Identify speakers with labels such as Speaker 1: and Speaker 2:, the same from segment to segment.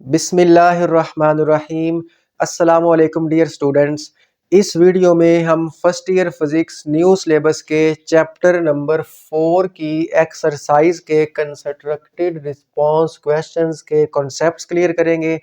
Speaker 1: बिस्मिल्लाहिर्रहमानिर्रहीम। अस्सलाम वालेकुम डियर स्टूडेंट्स। इस वीडियो में हम first year physics new syllabus के चैप्टर नंबर 4 की एक्सरसाइज के कंस्ट्रक्टेड रिस्पांस क्वेश्चंस के कॉन्सेप्ट्स क्लियर करेंगे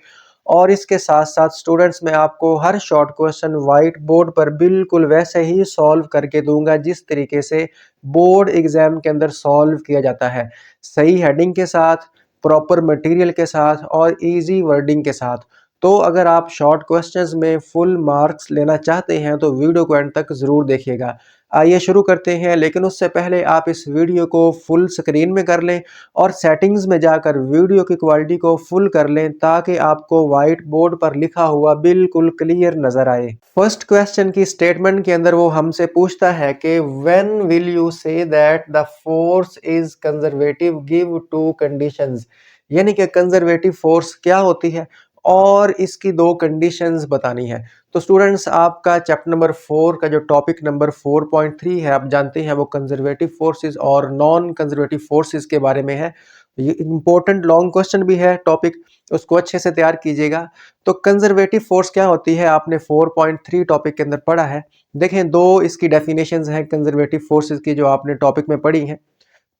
Speaker 1: और इसके साथ साथ स्टूडेंट्स मैं आपको हर शॉर्ट क्वेश्चन वाइट बोर्ड पर बिल्कुल वैसे ही सॉल्व करके दूंगा जिस तरीके से बोर्ड एग्जाम के अंदर सॉल्व किया जाता है, सही हेडिंग के साथ, प्रॉपर मटेरियल के साथ और इजी वर्डिंग के साथ। तो अगर आप शॉर्ट क्वेश्चंस में फुल मार्क्स लेना चाहते हैं तो वीडियो को एंड तक ज़रूर देखिएगा। आइए शुरू करते हैं, लेकिन उससे पहले आप इस वीडियो को फुल स्क्रीन में कर लें और सेटिंग्स में जाकर वीडियो की क्वालिटी को फुल कर लें ताकि आपको वाइट बोर्ड पर लिखा हुआ बिल्कुल क्लियर नज़र आए। फर्स्ट क्वेश्चन की स्टेटमेंट के अंदर वो हमसे पूछता है कि when will you say that the force is conservative give to conditions, यानी कि कंजर्वेटिव फोर्स क्या होती है और इसकी दो कंडीशंस बतानी है। तो स्टूडेंट्स आपका चैप्टर नंबर 4 का जो टॉपिक नंबर 4.3 है, आप जानते हैं वो कंजर्वेटिव फोर्सेस और नॉन कंजर्वेटिव फोर्सेस के बारे में है। ये इंपॉर्टेंट लॉन्ग क्वेश्चन भी है टॉपिक, उसको अच्छे से तैयार कीजिएगा। तो कंजर्वेटिव फोर्स क्या होती है आपने 4.3 टॉपिक के अंदर पढ़ा है। देखें, दो इसकी डेफिनेशंस हैं कंजर्वेटिव फोर्सेस की जो आपने टॉपिक में पढ़ी हैं।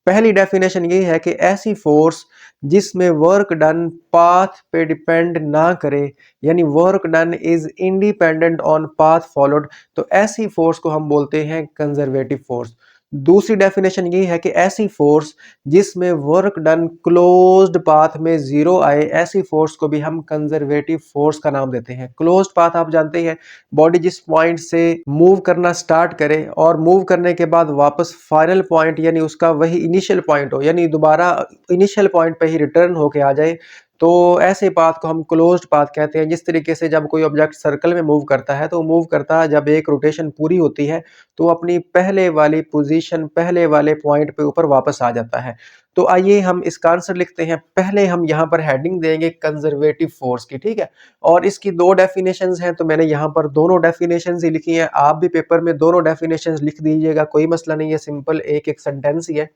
Speaker 1: पहली डेफिनेशन ये है कि ऐसी फोर्स जिसमें वर्क डन पाथ पे डिपेंड ना करे, यानी work done is independent on path followed, तो ऐसी फोर्स को हम बोलते हैं कंजर्वेटिव फोर्स। दूसरी डेफिनेशन ये है कि ऐसी फोर्स जिसमें वर्क डन क्लोज्ड पाथ में जीरो आए, ऐसी फोर्स को भी हम कंजर्वेटिव फोर्स का नाम देते हैं। क्लोज्ड पाथ आप जानते हैं, बॉडी जिस पॉइंट से मूव करना स्टार्ट करे और मूव करने के बाद वापस फाइनल पॉइंट यानी उसका वही इनिशियल पॉइंट हो, यानी दोबारा इनिशियल पॉइंट पे ही रिटर्न होके आ जाए, तो ऐसे पाथ को हम क्लोज्ड पाथ कहते हैं। जिस तरीके से जब कोई ऑब्जेक्ट सर्कल में मूव करता है तो मूव करता है, जब एक रोटेशन पूरी होती है तो अपनी पहले वाली पोजीशन, पहले वाले पॉइंट पे ऊपर वापस आ जाता है। तो आइए हम इसका आंसर लिखते हैं। पहले हम यहाँ पर हेडिंग देंगे कंजर्वेटिव फोर्स की, ठीक है, और इसकी दो डेफिनेशंस हैं तो मैंने यहाँ पर दोनों डेफिनेशंस ही लिखी हैं। आप भी पेपर में दोनों डेफिनेशंस लिख दीजिएगा, कोई मसला नहीं है, सिंपल एक एक सेंटेंस ही है।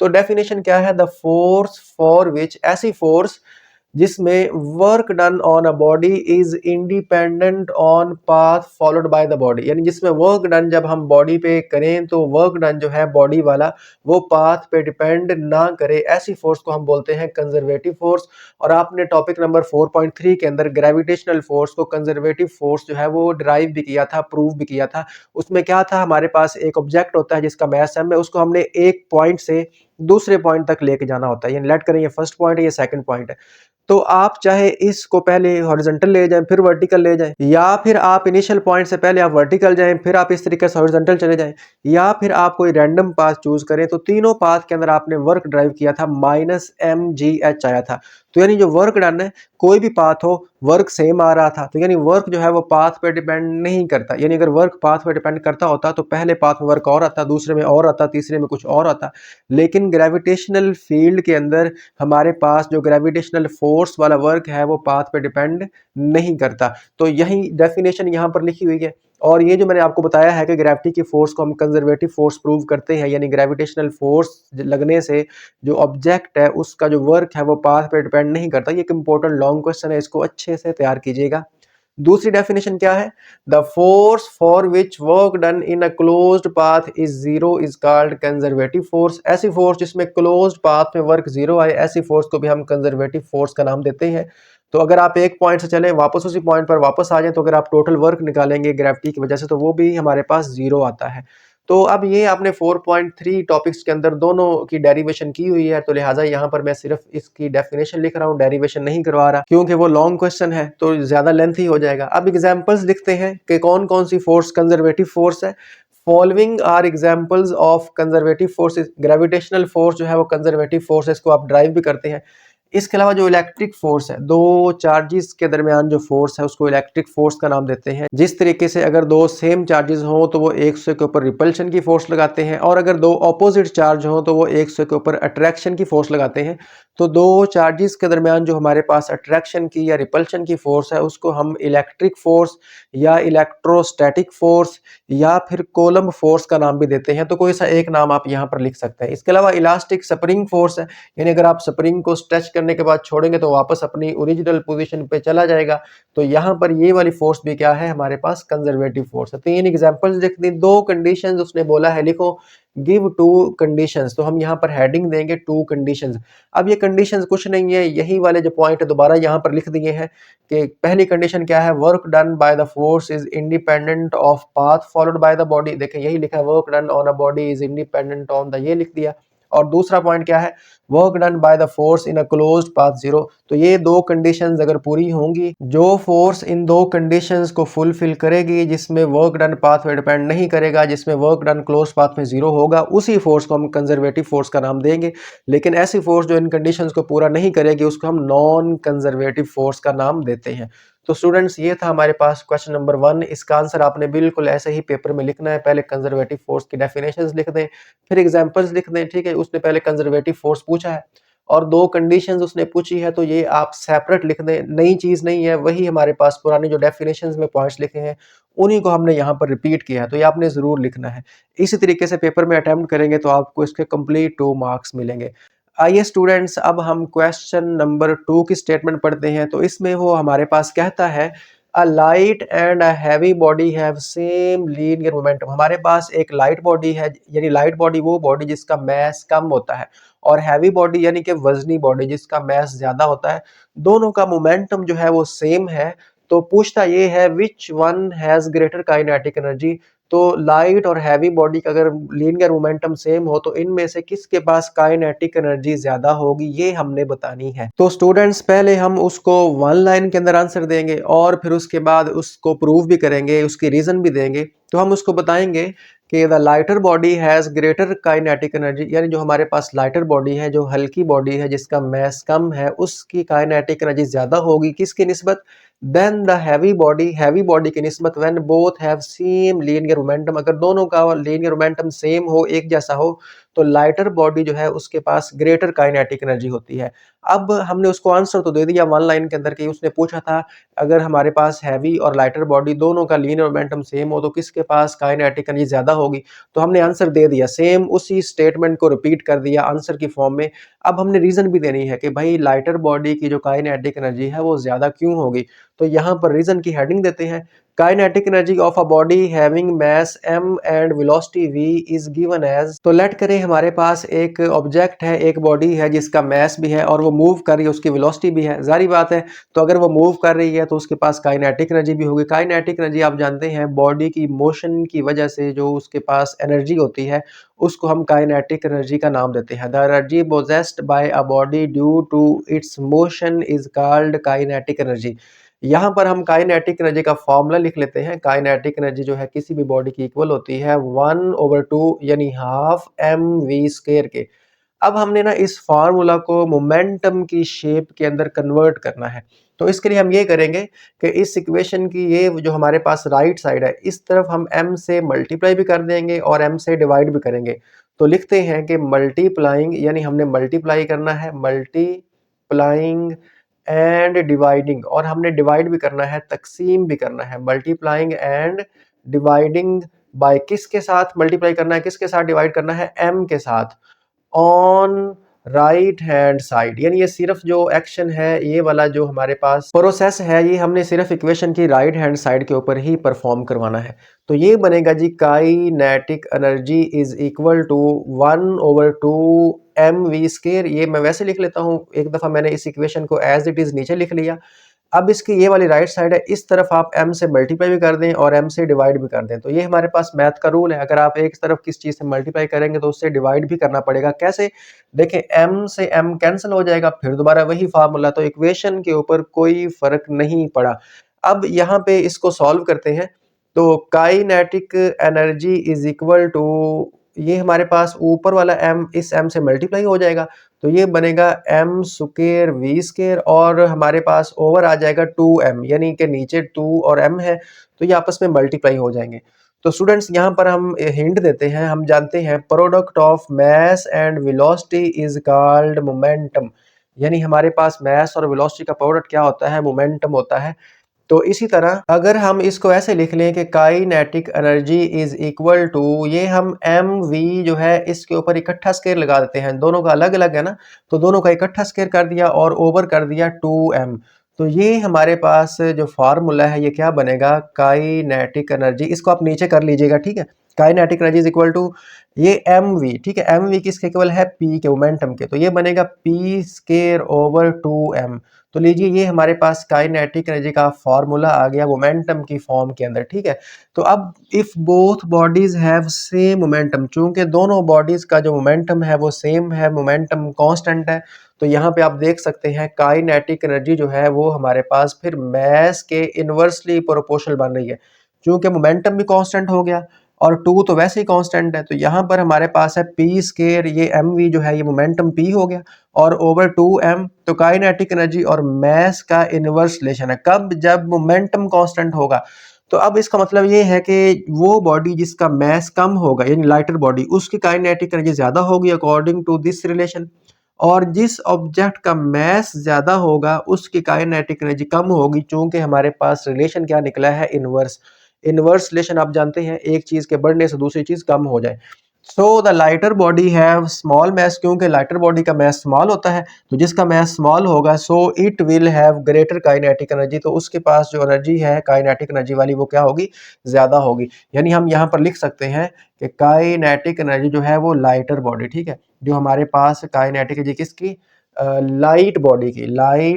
Speaker 1: तो डेफिनेशन क्या है? द फोर्स फॉर विच, ऐसी फोर्स जिसमें work done on a body is independent on path followed by the body, यानी जिसमें वर्क डन जब हम बॉडी पे करें तो वर्क डन जो है बॉडी वाला वो पाथ पे डिपेंड ना करे, ऐसी फोर्स को हम बोलते हैं कंजर्वेटिव फोर्स। और आपने टॉपिक नंबर 4.3 के अंदर ग्रेविटेशनल फोर्स को कंजर्वेटिव फोर्स जो है वो ड्राइव भी किया था, प्रूव भी किया था। उसमें क्या था, हमारे पास एक ऑब्जेक्ट होता है जिसका मास m है, उसको हमने एक पॉइंट से दूसरे पॉइंट तक लेके जाना होता है, यानी लेट करें ये फर्स्ट पॉइंट है, ये सेकंड पॉइंट है। तो आप चाहे इसको पहले हॉरिजॉन्टल ले जाएं फिर वर्टिकल ले जाएं, या फिर आप इनिशियल पॉइंट से पहले आप वर्टिकल जाएं फिर आप इस तरीके से हॉरिजॉन्टल चले जाएं, या फिर आप कोई रैंडम पाथ चूज करें। तो तीनों पाथ के अंदर आपने वर्क ड्राइव किया था, -mgh आया था। तो यानी जो वर्क डन है, कोई भी पाथ हो वर्क सेम आ रहा था, तो यानी वर्क जो है वो पाथ पे डिपेंड नहीं करता। यानी अगर वर्क पाथ पे डिपेंड करता होता तो पहले पाथ में वर्क और आता, दूसरे में और आता, तीसरे में कुछ और आता। लेकिन ग्रेविटेशनल फील्ड के अंदर हमारे पास जो ग्रेविटेशनल फोर्स वाला वर्क है वो पाथ पे डिपेंड नहीं करता। तो यही डेफिनेशन यहाँ पर लिखी हुई है। और ये जो मैंने आपको बताया है कि ग्रेविटी की फोर्स को हम कंजर्वेटिव फोर्स प्रूव करते हैं, यानी ग्रेविटेशनल फोर्स लगने से जो ऑब्जेक्ट है उसका जो वर्क है वो पाथ पे डिपेंड नहीं करता। ये एक इंपॉर्टेंट लॉन्ग क्वेश्चन है, इसको अच्छे से तैयार कीजिएगा। दूसरी डेफिनेशन क्या है? The force for which work done in a closed path is zero is called conservative force. ऐसी फोर्स जिसमें क्लोज्ड पाथ में वर्क जीरो आए, ऐसी फोर्स को भी हम कंजर्वेटिव फोर्स का नाम देते हैं। तो अगर आप एक पॉइंट से चलें वापस उसी पॉइंट पर वापस आ जाएं, तो अगर आप टोटल वर्क निकालेंगे ग्रेविटी की वजह से तो वो भी हमारे पास जीरो आता है। तो अब ये आपने 4.3 टॉपिक्स के अंदर दोनों की डेरिवेशन की हुई है, तो लिहाजा यहाँ पर मैं सिर्फ इसकी डेफिनेशन लिख रहा हूँ, डेरिवेशन नहीं करवा रहा, क्योंकि वो लॉन्ग क्वेश्चन है तो ज्यादा लेंथी हो जाएगा। अब एग्जांपल्स लिखते हैं कि कौन कौन सी फोर्स कंजर्वेटिव फोर्स है। Following are examples of conservative forces. Gravitational force जो है वो कंजर्वेटिव फोर्स है, इसको आप ड्राइव भी करते हैं। इसके अलावा जो इलेक्ट्रिक फोर्स है, दो चार्जेस के दरमियान जो फोर्स है उसको इलेक्ट्रिक फोर्स का नाम देते हैं। जिस तरीके से अगर दो सेम चार्जेस हों तो वो एक दूसरे के ऊपर रिपल्शन की फोर्स लगाते हैं, और अगर दो ऑपोजिट चार्ज हों तो वो एक दूसरे के ऊपर अट्रैक्शन की फोर्स लगाते हैं। तो दो चार्जेस के दरमियान जो हमारे पास अट्रैक्शन की या रिपल्शन की फोर्स है उसको हम इलेक्ट्रिक फोर्स या इलेक्ट्रोस्टैटिक फोर्स या फिर कोलम्ब फोर्स का नाम भी देते हैं। तो कोई सा एक नाम आप यहाँ पर लिख सकते हैं। इसके अलावा इलास्टिक स्प्रिंग फोर्स है, यानी अगर आप स्प्रिंग को स्ट्रेच करने के बाद छोड़ेंगे तो वापस अपनी ओरिजिनल पोजीशन पे चला जाएगा। तो यहाँ पर ये वाली फोर्स भी क्या है, हमारे पास कंजर्वेटिव फोर्स है। 3 एग्जांपल्स देख दी, 2 कंडीशंस उसने बोला है लिखो, गिव 2 कंडीशंस, तो हम यहाँ पर हेडिंग देंगे 2 कंडीशंस। अब ये कंडीशंस कुछ नहीं है, यही वाले जो पॉइंट दोबारा यहाँ पर लिख दिए हैं कि पहली कंडीशन क्या है, work done by the force is independent of path followed by the body. देखें यही लिखा है, work done on a body is independent on the, ये लिख दिया। और दूसरा पॉइंट क्या है, work done by the force in a closed path zero. तो ये 2 कंडीशंस अगर पूरी होंगी, जो फोर्स इन 2 कंडीशंस को फुलफिल करेगी, जिसमें वर्क डन पाथ पे डिपेंड नहीं करेगा, जिसमें वर्क डन क्लोज पाथ में जीरो होगा, उसी फोर्स को हम कंजर्वेटिव फोर्स का नाम देंगे। लेकिन ऐसी फोर्स जो इन कंडीशंस को पूरा नहीं करेगी, उसको हम नॉन कंजर्वेटिव फोर्स का नाम देते हैं। तो स्टूडेंट्स ये था हमारे पास क्वेश्चन नंबर 1। इसका आंसर आपने बिल्कुल ऐसे ही पेपर में लिखना है। पहले कंजर्वेटिव फोर्स की डेफिनेशंस लिख दें, फिर एग्जांपल्स लिख दें, ठीक है। उसने पहले कंजर्वेटिव फोर्स पूछा है और 2 कंडीशंस उसने पूछी है, तो ये आप सेपरेट लिख दें, नई चीज नहीं है, वही हमारे पास पुरानी जो डेफिनेशंस में पॉइंट्स लिखे हैं उन्हीं को हमने यहाँ पर रिपीट किया है, तो ये आपने जरूर लिखना है। इसी तरीके से पेपर में अटेम्प्ट करेंगे तो आपको इसके कंप्लीट 2 मार्क्स मिलेंगे। आइए स्टूडेंट्स, अब हम क्वेश्चन नंबर 2 की स्टेटमेंट पढ़ते हैं। तो इसमें वो हमारे पास कहता है, a light and a heavy body have same linear momentum. हमारे पास एक लाइट बॉडी है, यानी लाइट बॉडी वो बॉडी जिसका मास कम होता है, और हैवी बॉडी यानी कि वजनी बॉडी जिसका मास ज्यादा होता है। दोनों का मोमेंटम जो है वो सेम है। तो पूछता ये है, which one has greater kinetic energy. तो लाइट और हैवी बॉडी का अगर लीनियर मोमेंटम सेम हो तो इनमें से किसके पास काइनेटिक एनर्जी ज्यादा होगी, ये हमने बतानी है। तो स्टूडेंट्स पहले हम उसको 1 लाइन के अंदर आंसर देंगे और फिर उसके बाद उसको प्रूव भी करेंगे, उसकी रीजन भी देंगे। तो हम उसको बताएंगे कि the lighter body has greater kinetic energy, यानी जो हमारे पास लाइटर बॉडी है, जो हल्की बॉडी है, जिसका मास कम है, उसकी काइनेटिक एनर्जी ज्यादा होगी किसकी निस्बत, देन द हैवी बॉडी की निस्बत, when both have same linear momentum. अगर दोनों का लीनियर मोमेंटम सेम हो, एक जैसा हो, तो लाइटर बॉडी जो है उसके पास ग्रेटर काइनेटिक एनर्जी होती है। अब हमने उसको आंसर तो दे दिया 1 लाइन के अंदर कि उसने पूछा था अगर हमारे पास हैवी और लाइटर बॉडी दोनों का लीनियर मोमेंटम सेम हो तो किसके पास काइनेटिक एनर्जी ज्यादा होगी। तो हमने आंसर दे दिया, सेम उसी स्टेटमेंट को रिपीट कर दिया आंसर की फॉर्म में। अब हमने रीजन भी देनी है कि भाई लाइटर बॉडी की जो काइनेटिक एनर्जी है वो ज्यादा क्यों होगी। तो यहाँ पर रीजन की हेडिंग देते हैं, kinetic energy of a body having mass m and velocity v is given as. तो लेट करें हमारे पास एक ऑब्जेक्ट है, एक बॉडी है जिसका मास भी है और वो मूव कर रही है, उसकी वेलोसिटी भी है, जारी बात है। तो अगर वो मूव कर रही है तो उसके पास काइनेटिक एनर्जी भी होगी। काइनेटिक एनर्जी आप जानते हैं बॉडी की मोशन की वजह से जो उसके पास एनर्जी होती है उसको हम काइनेटिक एनर्जी का नाम देते हैं। The energy possessed by a body due to its motion is called kinetic energy. यहाँ पर हम काइनेटिक एनर्जी का फॉर्मूला लिख लेते हैं। काइनेटिक एनर्जी जो है किसी भी बॉडी की इक्वल होती है 1/2 यानी हाफ mv² के। अब हमने ना इस फार्मूला को मोमेंटम की शेप के अंदर कन्वर्ट करना है। तो इसके लिए हम ये करेंगे कि इस इक्वेशन की ये जो हमारे पास राइट साइड है इस तरफ हम m से मल्टीप्लाई भी कर देंगे और m से डिवाइड भी करेंगे। तो लिखते हैं कि मल्टीप्लाइंग, यानी हमने मल्टीप्लाई करना है, मल्टीप्लाइंग एंड डिवाइडिंग, और हमने डिवाइड भी करना है, तकसीम भी करना है। मल्टीप्लाइंग एंड डिवाइडिंग बाय किसके साथ मल्टीप्लाई करना है, किसके साथ डिवाइड करना है, m के साथ, ऑन राइट हैंड साइड। यानी ये सिर्फ जो एक्शन है, ये वाला जो हमारे पास प्रोसेस है, ये हमने सिर्फ इक्वेशन की राइट हैंड साइड के ऊपर ही परफॉर्म करवाना है। तो ये बनेगा जी, kinetic energy is equal to 1/2 mv²। ये मैं वैसे लिख लेता हूँ, एक दफा मैंने इस इक्वेशन को एज इट इज नीचे लिख लिया। अब इसकी ये वाली राइट साइड है, इस तरफ आप m से मल्टीप्लाई भी कर दें और m से डिवाइड भी कर दें। तो ये हमारे पास मैथ का रूल है, अगर आप एक तरफ किस चीज से मल्टीप्लाई करेंगे तो उससे डिवाइड भी करना पड़ेगा। कैसे, देखें m से m कैंसिल हो जाएगा, फिर दोबारा वही फार्मूला, तो इक्वेशन के ऊपर कोई फर्क नहीं पड़ा। अब यहाँ पे इसको सॉल्व करते हैं। तो kinetic energy is equal to, ये हमारे पास ऊपर वाला m इस m से मल्टीप्लाई हो जाएगा, तो ये बनेगा m² v², और हमारे पास ओवर आ जाएगा 2m, यानी कि नीचे 2 और m है तो ये आपस में मल्टीप्लाई हो जाएंगे। तो स्टूडेंट्स यहाँ पर हम हिंट देते हैं, हम जानते हैं product of mass and velocity is called momentum, यानी हमारे पास मास और वेलोसिटी का प्रोडक्ट क्या होता है, मोमेंटम होता है। तो इसी तरह अगर हम इसको ऐसे लिख लें कि kinetic energy is equal to, ये हम एम वी जो है इसके ऊपर इकट्ठा स्केयर लगा देते हैं, दोनों का अलग अलग है ना, तो दोनों का इकट्ठा स्केयर कर दिया और ओवर कर दिया 2m। तो ये हमारे पास जो फार्मूला है ये क्या बनेगा, काइनेटिक एनर्जी, इसको आप नीचे कर लीजिएगा, ठीक है। Kinetic energy is equal to ये एम वी, ठीक है, एम वी किसके इक्वल है, पी के, मोमेंटम के, तो ये बनेगा पी स्केयर ओवर 2m। तो लीजिए ये हमारे पास काइनेटिक एनर्जी का फार्मूला आ गया मोमेंटम की फॉर्म के अंदर, ठीक है। तो अब if both bodies have same momentum, चूंकि दोनों बॉडीज का जो मोमेंटम है वो सेम है, मोमेंटम कांस्टेंट है, तो यहाँ पे आप देख सकते हैं काइनेटिक एनर्जी जो है वो हमारे पास फिर मास के इनवर्सली प्रोपोर्शनल बन रही है, चूंकि मोमेंटम भी कांस्टेंट हो गया और 2 तो वैसे ही कांस्टेंट है, तो यहाँ पर हमारे पास है पी स्केयर, ये एम वी जो है ये मोमेंटम पी हो गया और ओवर 2m। तो काइनेटिक एनर्जी और मास का इनवर्स रिलेशन है, कब, जब मोमेंटम कांस्टेंट होगा। तो अब इसका मतलब ये है कि वो बॉडी जिसका मास कम होगा यानी लाइटर बॉडी, उसकी काइनेटिक एनर्जी ज्यादा होगी अकॉर्डिंग टू दिस रिलेशन, और जिस ऑब्जेक्ट का मास ज्यादा होगा उसकी काइनेटिक एनर्जी कम होगी, चूंकि हमारे पास रिलेशन क्या निकला है, इनवर्स। इनवर्स रिलेशन आप जानते हैं, एक चीज के बढ़ने से दूसरी चीज कम हो जाए। So the lighter body have small mass, क्योंकि लाइटर बॉडी का मास स्मॉल होता है, तो जिसका मास स्मॉल होगा so it will have greater kinetic energy, तो उसके पास जो एनर्जी है काइनेटिक एनर्जी वाली वो क्या होगी, ज्यादा होगी। यानी हम यहाँ पर लिख सकते हैं कि काइनेटिक एनर्जी जो है वो लाइटर बॉडी, ठीक है, जो हमारे पास काइनेटिक एनर्जी किसकी, लाइट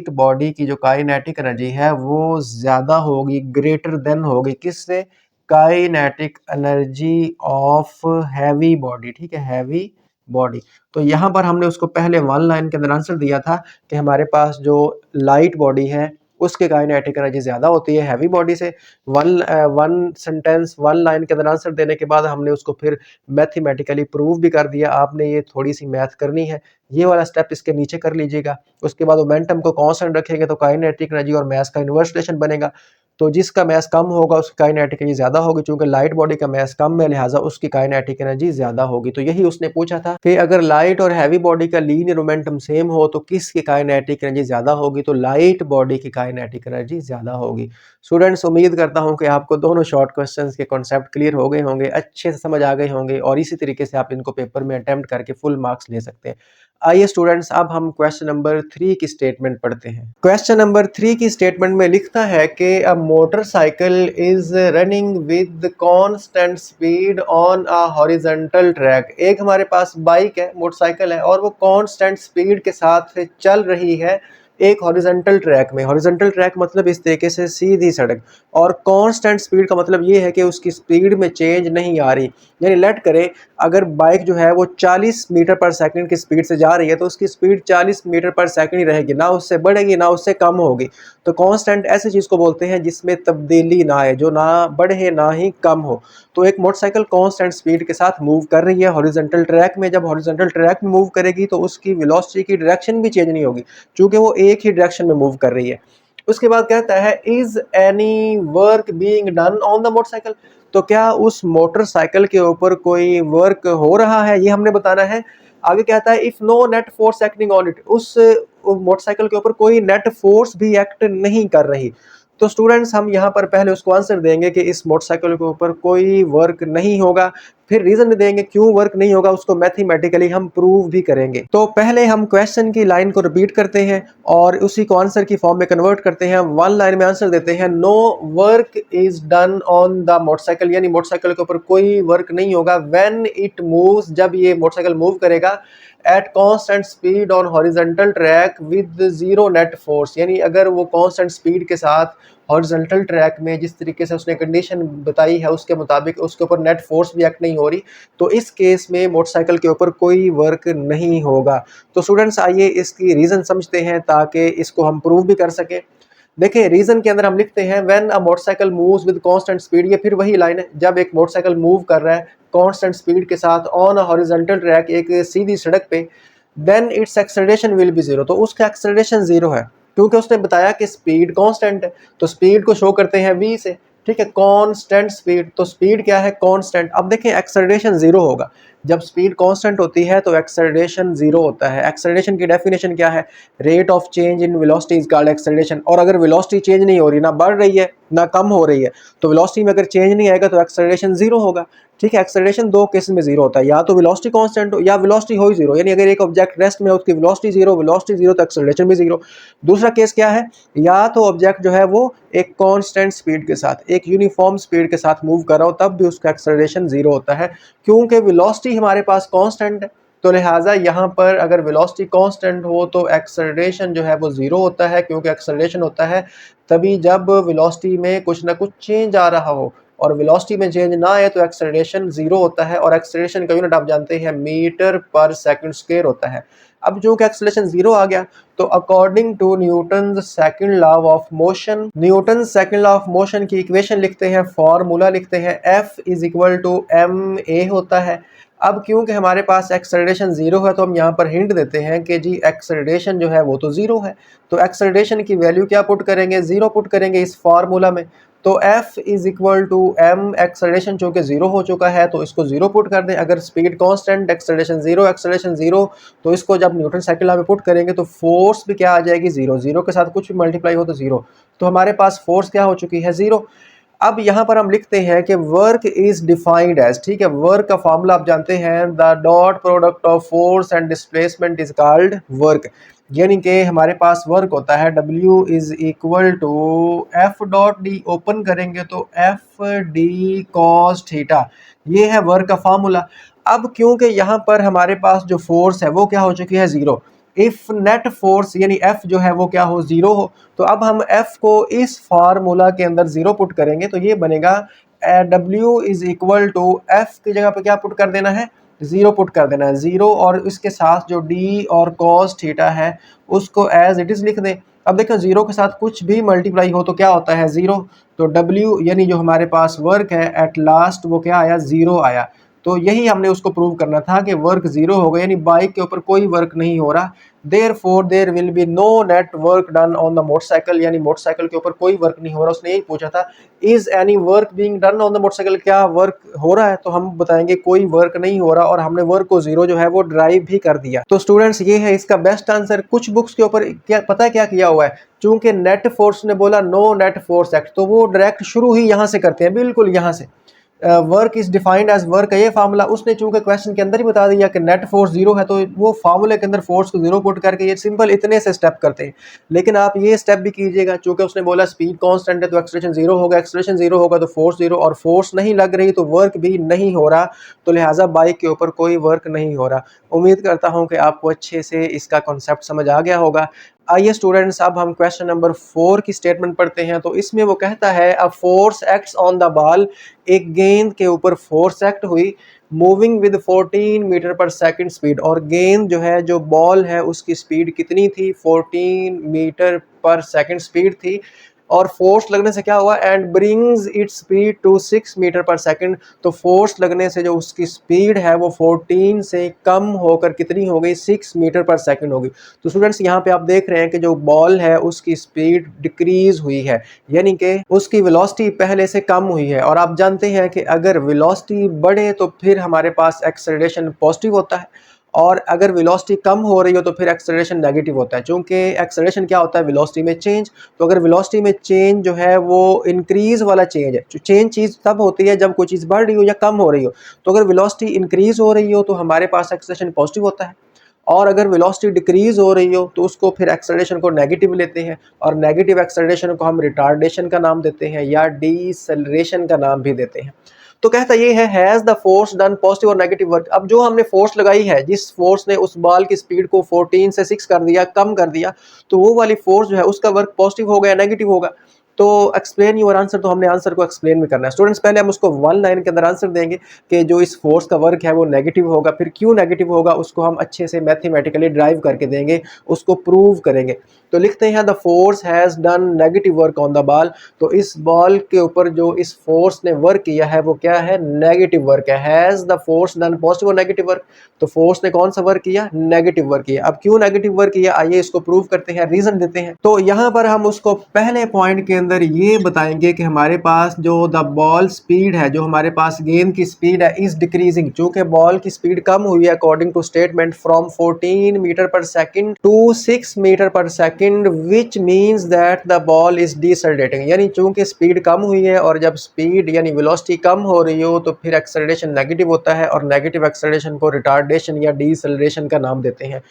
Speaker 1: बॉडी की जो काइनेटिक एनर्जी है वो ज्यादा होगी, ग्रेटर देन होगी किससे, kinetic energy of heavy body, ठीक है, हैवी बॉडी। तो यहाँ पर हमने उसको पहले वन लाइन के अंदर आंसर दिया था कि हमारे पास जो लाइट बॉडी है उसके काइनेटिक एनर्जी ज्यादा होती है हैवी बॉडी से। वन सेंटेंस वन लाइन के अंदर आंसर देने के बाद हमने उसको फिर मैथमेटिकली प्रूव भी कर दिया। आपने ये थोड़ी सी मैथ करनी है, ये वाला स्टेप इसके नीचे कर लीजिएगा। उसके बाद मोमेंटम को कांस्टेंट रखेंगे तो काइनेटिक एनर्जी और मास का इनवर्स रिलेशन बनेगा। तो जिसका मास कम होगा उसकी काइनेटिक एनर्जी ज्यादा होगी, चूंकि लाइट बॉडी का मास कम है लिहाजा उसकी काइनेटिक एनर्जी ज्यादा होगी। तो यही उसने पूछा था कि अगर लाइट और हैवी बॉडी का लीनियर मोमेंटम सेम हो तो किसकी काइनेटिक एनर्जी ज्यादा होगी, तो लाइट बॉडी की काइनेटिक एनर्जी ज्यादा होगी। स्टूडेंट्स, उम्मीद करता हूं कि आपको दोनों शॉर्ट क्वेश्चंस के कॉन्सेप्ट क्लियर हो गए होंगे, अच्छे से समझ आ गए होंगे और इसी तरीके से आप इनको पेपर में अटेम्प्ट करके फुल मार्क्स ले सकते हैं। आइए स्टूडेंट्स, अब हम क्वेश्चन नंबर 3 की स्टेटमेंट पढ़ते हैं। क्वेश्चन नंबर 3 की स्टेटमेंट में लिखता है कि a motorcycle is running with constant speed on a horizontal track. एक हमारे पास बाइक है, मोटरसाइकिल है, और वो कांस्टेंट स्पीड के साथ चल रही है एक हॉरिजॉन्टल ट्रैक में। हॉरिजॉन्टल ट्रैक मतलब इस तरीके से सीधी सड़क, और कांस्टेंट स्पीड का मतलब ये है कि उसकी स्पीड में चेंज नहीं आ रही। यानी लेट करें अगर बाइक जो है वो 40 मीटर पर सेकंड की स्पीड से जा रही है तो उसकी स्पीड 40 मीटर पर सेकंड ही रहेगी, ना उससे बढ़ेगी ना उससे कम होगी। तो कांस्टेंट ऐसी चीज को बोलते हैं जिसमें तब्दीली ना आए, जो ना बढ़े ना ही कम हो। तो एक मोटरसाइकिल कांस्टेंट स्पीड के साथ मूव कर रही है हॉरिजॉन्टल ट्रैक में। जब हॉरिजॉन्टल ट्रैक में मूव करेगी तो उसकी वेलोसिटी की डायरेक्शन भी चेंज नहीं होगी, क्योंकि वो एक ही डायरेक्शन में मूव कर रही है। उसके बाद कहता है is any work being done on the motorcycle, तो क्या उस मोटरसाइकिल के ऊपर कोई वर्क हो रहा है, ये हमने बताना है। आगे कहता है if no net force acting on it, उस मोटरसाइकिल के ऊपर कोई नेट फोर्स भी एक्ट नहीं कर रही। तो स्टूडेंट्स, हम यहाँ पर पहले उसको आंसर देंगे कि इस मोटरसाइकिल के ऊपर कोई वर्क नहीं होगा, फिर रीजन देंगे क्यों वर्क नहीं होगा, उसको मैथमेटिकली हम प्रूव भी करेंगे। तो पहले हम क्वेश्चन की लाइन को रिपीट करते हैं और उसी को आंसर की फॉर्म में कन्वर्ट करते हैं। वन लाइन में आंसर देते हैं no work is done on the motorcycle, यानी मोटरसाइकिल के ऊपर कोई वर्क नहीं होगा व्हेन इट मूव्स, जब ये मोटरसाइकिल मूव करेगा at constant speed on horizontal track with zero net force, यानी अगर वो कांस्टेंट स्पीड के साथ हॉरिजॉन्टल ट्रैक में जिस तरीके से उसने कंडीशन बताई है उसके मुताबिक उसके ऊपर नेट फोर्स भी एक्ट नहीं हो रही, तो इस केस में मोटरसाइकिल के ऊपर कोई वर्क नहीं होगा। तो स्टूडेंट्स, आइए इसकी रीजन समझते हैं ताकि इसको हम प्रूव भी कर सकें। देखिए रीजन के अंदर हम लिखते हैं when a motorcycle moves with constant speed, ये फिर वही लाइन है, जब एक मोटरसाइकिल मूव कर रहा है कांस्टेंट स्पीड के साथ ऑन अ हॉरिजॉन्टल ट्रैक, एक सीधी सड़क पे, then its acceleration will be zero, तो उसका एक्सेलरेशन जीरो है क्योंकि उसने बताया कि स्पीड कांस्टेंट है। तो स्पीड को शो करते हैं v से, ठीक है, कांस्टेंट स्पीड, तो स्पीड क्या है, कांस्टेंट। अब देखें एक्सेलरेशन जीरो होगा, जब स्पीड कांस्टेंट होती है तो एक्सेलरेशन जीरो होता है। एक्सेलरेशन की डेफिनेशन क्या है? Rate of change in velocity is called acceleration. और अगर वेलोसिटी चेंज नहीं हो रही, ना बढ़ रही है ना कम हो रही है, तो वेलोसिटी में अगर चेंज नहीं आएगा तो एक्सेलरेशन जीरो होगा। ठीक है, एक्सेलरेशन दो केस में जीरो होता है, या तो वेलोसिटी कांस्टेंट हो या वेलोसिटी हो ही जीरो। यानी अगर एक ऑब्जेक्ट रेस्ट में है, उसकी वेलोसिटी जीरो तो एक्सेलरेशन भी जीरो। दूसरा केस क्या है? या तो ऑब्जेक्ट जो है वो एक कांस्टेंट स्पीड के साथ, एक यूनिफॉर्म स्पीड के साथ मूव कर रहा हो, तब भी उसका एक्सेलरेशन जीरो होता है, क्योंकि वेलोसिटी हमारे पास कांस्टेंट है। तो लिहाजा यहाँ पर अगर वेलोसिटी कांस्टेंट हो तो एक्सेलरेशन जो है वो जीरो होता है, क्योंकि एक्सेलरेशन होता है तभी जब वेलोसिटी में कुछ ना कुछ चेंज आ रहा हो, और वेलोसिटी में चेंज ना आए तो एक्सेलरेशन जीरो होता है। और एक्सेलरेशन का यूनिट आप जानते हैं मीटर पर सेकंड स्क्वायर होता है। अब जो कि एक्सेलरेशन जीरो आ गया, तो according to Newton second law of motion, Newton second law of motion की इक्वेशन लिखते हैं, फॉर्मूला लिखते हैं, F is equal to ma होता है। अब क्योंकि हमारे पास एक्सेलरेशन जीरो है तो हम यहाँ पर हिंट देते हैं कि जी एक्सेलरेशन जो है वो तो जीरो है, तो एक्सेलरेशन की वैल्यू क्या पुट करेंगे? जीरो पुट करेंगे इस फार्मूला में। तो F is equal to m, acceleration चूंकि जीरो हो चुका है तो इसको जीरो पुट कर दें। अगर स्पीड कांस्टेंट, एक्सेलरेशन जीरो, तो इसको जब न्यूटन सेकंड लॉ में पुट करेंगे तो फोर्स भी क्या आ जाएगी? जीरो। जीरो के साथ कुछ भी मल्टीप्लाई हो तो जीरो, तो हमारे पास फोर्स क्या हो चुकी है? जीरो। अब यहाँ पर हम लिखते हैं कि वर्क इज डिफाइंड एज, ठीक है, वर्क का फॉर्मूला आप जानते हैं, the dot product of force and displacement is called work. यानी कि हमारे पास वर्क होता है W is equal to f dot d, open करेंगे तो एफ डी कॉस थीटा, ये है वर्क का फार्मूला। अब क्योंकि यहाँ पर हमारे पास जो फोर्स है वो क्या हो चुकी है? जीरो। इफ नेट फोर्स यानी एफ जो है वो क्या हो? जीरो हो। तो अब हम एफ को इस फार्मूला के अंदर जीरो पुट करेंगे तो ये बनेगा W is equal to f की जगह पे क्या पुट कर देना है? जीरो पुट कर देना है, जीरो, और इसके साथ जो डी और कॉस थीटा है उसको एज इट इज लिख दें। अब देखो जीरो के साथ कुछ भी मल्टीप्लाई हो तो क्या होता है? जीरो। तो W यानी जो हमारे पास वर्क है एट लास्ट वो क्या आया? जीरो आया। तो यही हमने उसको प्रूव करना था कि वर्क जीरो हो गया, यानी बाइक के ऊपर कोई वर्क नहीं हो रहा। Therefore there will be no net work done on the motorcycle, यानी मोटरसाइकिल के ऊपर कोई वर्क नहीं हो रहा। उसने यही पूछा था is any work being done on the motorcycle, क्या वर्क हो रहा है? तो हम बताएंगे कोई वर्क नहीं हो रहा, और हमने वर्क को जीरो जो है वो ड्राइव भी कर दिया। तो स्टूडेंट्स ये है इसका बेस्ट आंसर। कुछ बुक्स के ऊपर क्या पता है क्या किया हुआ है? चूंकि नेट फोर्स ने बोला नो नेट फोर्स एक्ट, तो वो डायरेक्ट शुरू ही यहाँ से करते हैं, बिल्कुल यहाँ से। Work is defined as work है ये फार्मूला, उसने चूंकि क्वेश्चन के अंदर ही बता दिया कि नेट फोर्स जीरो है, तो वो फार्मूले के अंदर फोर्स को जीरो पुट करके ये सिंपल इतने से स्टेप करते हैं। लेकिन आप ये स्टेप भी कीजिएगा, चूंकि उसने बोला स्पीड कांस्टेंट है तो एक्सेलरेशन जीरो होगा, एक्सेलरेशन जीरो होगा तो फोर्स जीरो, और फोर्स नहीं लग रही तो वर्क भी नहीं हो रहा, तो लिहाजा बाइक के ऊपर कोई वर्क नहीं हो रहा। उम्मीद करता हूँ कि आपको अच्छे से इसका कॉन्सेप्ट समझ आ गया होगा। आइए स्टूडेंट्स, अब हम क्वेश्चन नंबर 4 की स्टेटमेंट पढ़ते हैं। तो इसमें वो कहता है a force acts on the ball, एक गेंद के ऊपर फोर्स एक्ट हुई, मूविंग विद 14 मीटर पर सेकंड स्पीड, और गेंद जो है, जो बॉल है, उसकी स्पीड कितनी थी? 14 मीटर पर सेकंड स्पीड थी। और फोर्स लगने से क्या हुआ? And brings its speed to 6 metre पर सेकंड, तो फोर्स लगने से जो उसकी स्पीड है वो 14 से कम होकर कितनी हो गई? 6 मीटर पर सेकंड हो गई। तो स्टूडेंट्स यहाँ पे आप देख रहे हैं कि जो बॉल है उसकी स्पीड डिक्रीज हुई है, यानी कि उसकी वेलोसिटी पहले से कम हुई है। और आप जानते हैं कि अगर वेलोसिटी बढ़े तो फिर हमारे पास एक्सेलरेशन पॉजिटिव होता है, और अगर वेलोसिटी कम हो रही हो तो फिर एक्सेलरेशन नेगेटिव होता है। चूंकि एक्सेलरेशन क्या होता है? वेलोसिटी में चेंज। तो अगर वेलोसिटी में चेंज जो है वो इंक्रीज वाला चेंज है, जो चेंज चीज़ तब होती है जब कोई चीज़ बढ़ रही हो या कम हो रही हो। तो अगर वेलोसिटी इंक्रीज हो रही हो तो हमारे पास एक्सेलरेशन पॉजिटिव होता है, और अगर वेलोसिटी डिक्रीज हो रही हो तो उसको फिर एक्सेलरेशन को नेगेटिव लेते हैं, और नेगेटिव एक्सेलरेशन को हम रिटार्डेशन का नाम देते हैं या डीसेलरेशन का नाम भी देते हैं। तो कहता ये है has the force done positive और नेगेटिव वर्क। अब जो हमने फोर्स लगाई है, जिस फोर्स ने उस बॉल की स्पीड को 14 से 6 कर दिया, कम कर दिया, तो वो वाली फोर्स जो है उसका वर्क पॉजिटिव होगा या नेगेटिव होगा? तो एक्सप्लेन योर आंसर, तो हमने आंसर को एक्सप्लेन भी करना है। स्टूडेंट्स पहले हम उसको वन लाइन के अंदर आंसर देंगे कि जो इस फोर्स का वर्क है वो नेगेटिव होगा। फिर क्यों नेगेटिव होगा उसको हम अच्छे से मैथमेटिकली ड्राइव करके देंगे, उसको प्रूव करेंगे। तो लिखते हैं the force has done negative work on the ball. तो इस बॉल के ऊपर जो इस फोर्स ने वर्क किया है वो क्या है? नेगेटिव वर्क है। Has the force done positive और नेगेटिव वर्क, तो फोर्स ने कौन सा वर्क किया? नेगेटिव वर्क किया। अब क्यों नेगेटिव वर्क किया, आइए इसको प्रूव करते हैं, रीजन देते हैं। तो यहाँ पर हम उसको पहले पॉइंट के अंदर ये बताएंगे कि हमारे पास जो द बॉल स्पीड है, जो हमारे पास गेंद की स्पीड है, इज डिक्रीजिंग। चूंकि बॉल की स्पीड कम हुई है according to statement from 14 metre पर सेकंड टू 6 मीटर पर second, which means that the ball is decelerating. यानी चूंकि स्पीड कम हुई है और जब स्पीड यानी वेलोसिटी कम हो रही हो तो फिर एक्सेलरेशन नेगेटिव होता है, और नेगेटिव एक्सेलरेशन को रिटार्डेशन या डिसलरेशन का नाम देते हैं।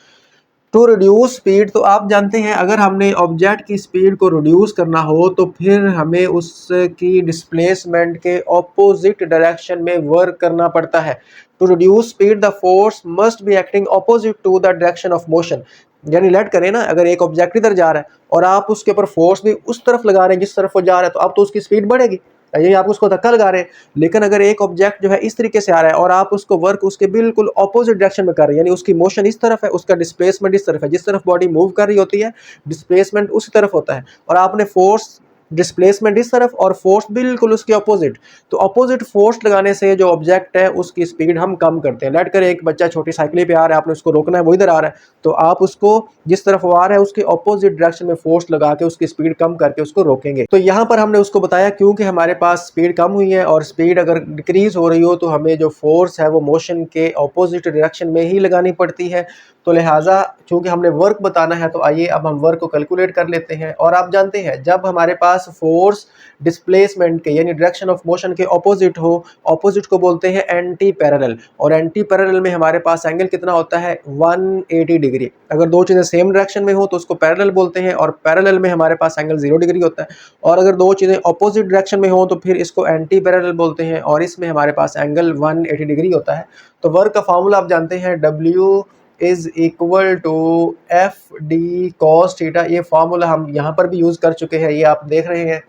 Speaker 1: टू रिड्यूस स्पीड, तो आप जानते हैं अगर हमने ऑब्जेक्ट की स्पीड को रिड्यूस करना हो तो फिर हमें उसकी डिस्प्लेसमेंट के ऑपोजिट डायरेक्शन में वर्क करना पड़ता है। To reduce speed the force must be acting opposite to the direction of motion. यानी लेट करें ना, अगर एक ऑब्जेक्ट इधर जा रहा है और आप उसके ऊपर फोर्स भी उस तरफ लगा रहे हैं जिस तरफ वो जा रहा है, तो अब तो उसकी स्पीड बढ़ेगी, ये आप उसको धक्का लगा रहे हैं। लेकिन अगर एक ऑब्जेक्ट जो है इस तरीके से आ रहा है और आप उसको वर्क उसके बिल्कुल ऑपोजिट डायरेक्शन में कर रहे हैं, यानी उसकी मोशन इस तरफ है, उसका डिस्प्लेसमेंट इस तरफ है, जिस तरफ बॉडी मूव कर रही होती है डिस्प्लेसमेंट उसी तरफ होता है, और आपने फोर्स डिस्प्लेसमेंट इस तरफ और फोर्स बिल्कुल उसके ऑपोजिट, तो ऑपोजिट फोर्स लगाने से जो ऑब्जेक्ट है उसकी स्पीड हम कम करते हैं। लेट कर एक बच्चा छोटी साइकिल पे आ रहा है, आपने उसको रोकना है, वो इधर आ रहा है, तो आप उसको जिस तरफ वो आ रहा है उसके ऑपोजिट डायरेक्शन में फोर्स लगा के उसकी स्पीड कम करके उसको रोकेंगे। तो यहाँ पर हमने उसको बताया क्योंकि हमारे पास स्पीड कम हुई है और स्पीड अगर डिक्रीज हो रही हो तो हमें जो फोर्स है वो मोशन के ऑपोजिट डायरेक्शन में ही लगानी पड़ती है। तो लिहाजा चूंकि हमने वर्क बताना है तो आइए अब हम वर्क को कैलकुलेट कर लेते हैं। और आप जानते हैं जब हमारे पास फोर्स डिस्प्लेसमेंट के यानी डायरेक्शन ऑफ मोशन के ऑपोजिट हो, ऑपोजिट को बोलते हैं एंटी पैरेलल, और एंटी पैरेलल में हमारे पास एंगल कितना होता है 180 डिग्री। अगर दो चीज़ें सेम डायरेक्शन में हो तो उसको पैरेलल बोलते हैं, और पैरेलल में हमारे पास एंगल 0 डिग्री होता है। और अगर दो चीज़ें ऑपोजिट डायरेक्शन में हो तो फिर इसको एंटी पैरेलल बोलते हैं, और इसमें हमारे पास एंगल 180 डिग्री होता है। तो वर्क का फॉर्मूला आप जानते हैं, W is equal to f d cos theta. ये फार्मूला हम यहाँ पर भी यूज़ कर चुके हैं, ये आप देख रहे हैं।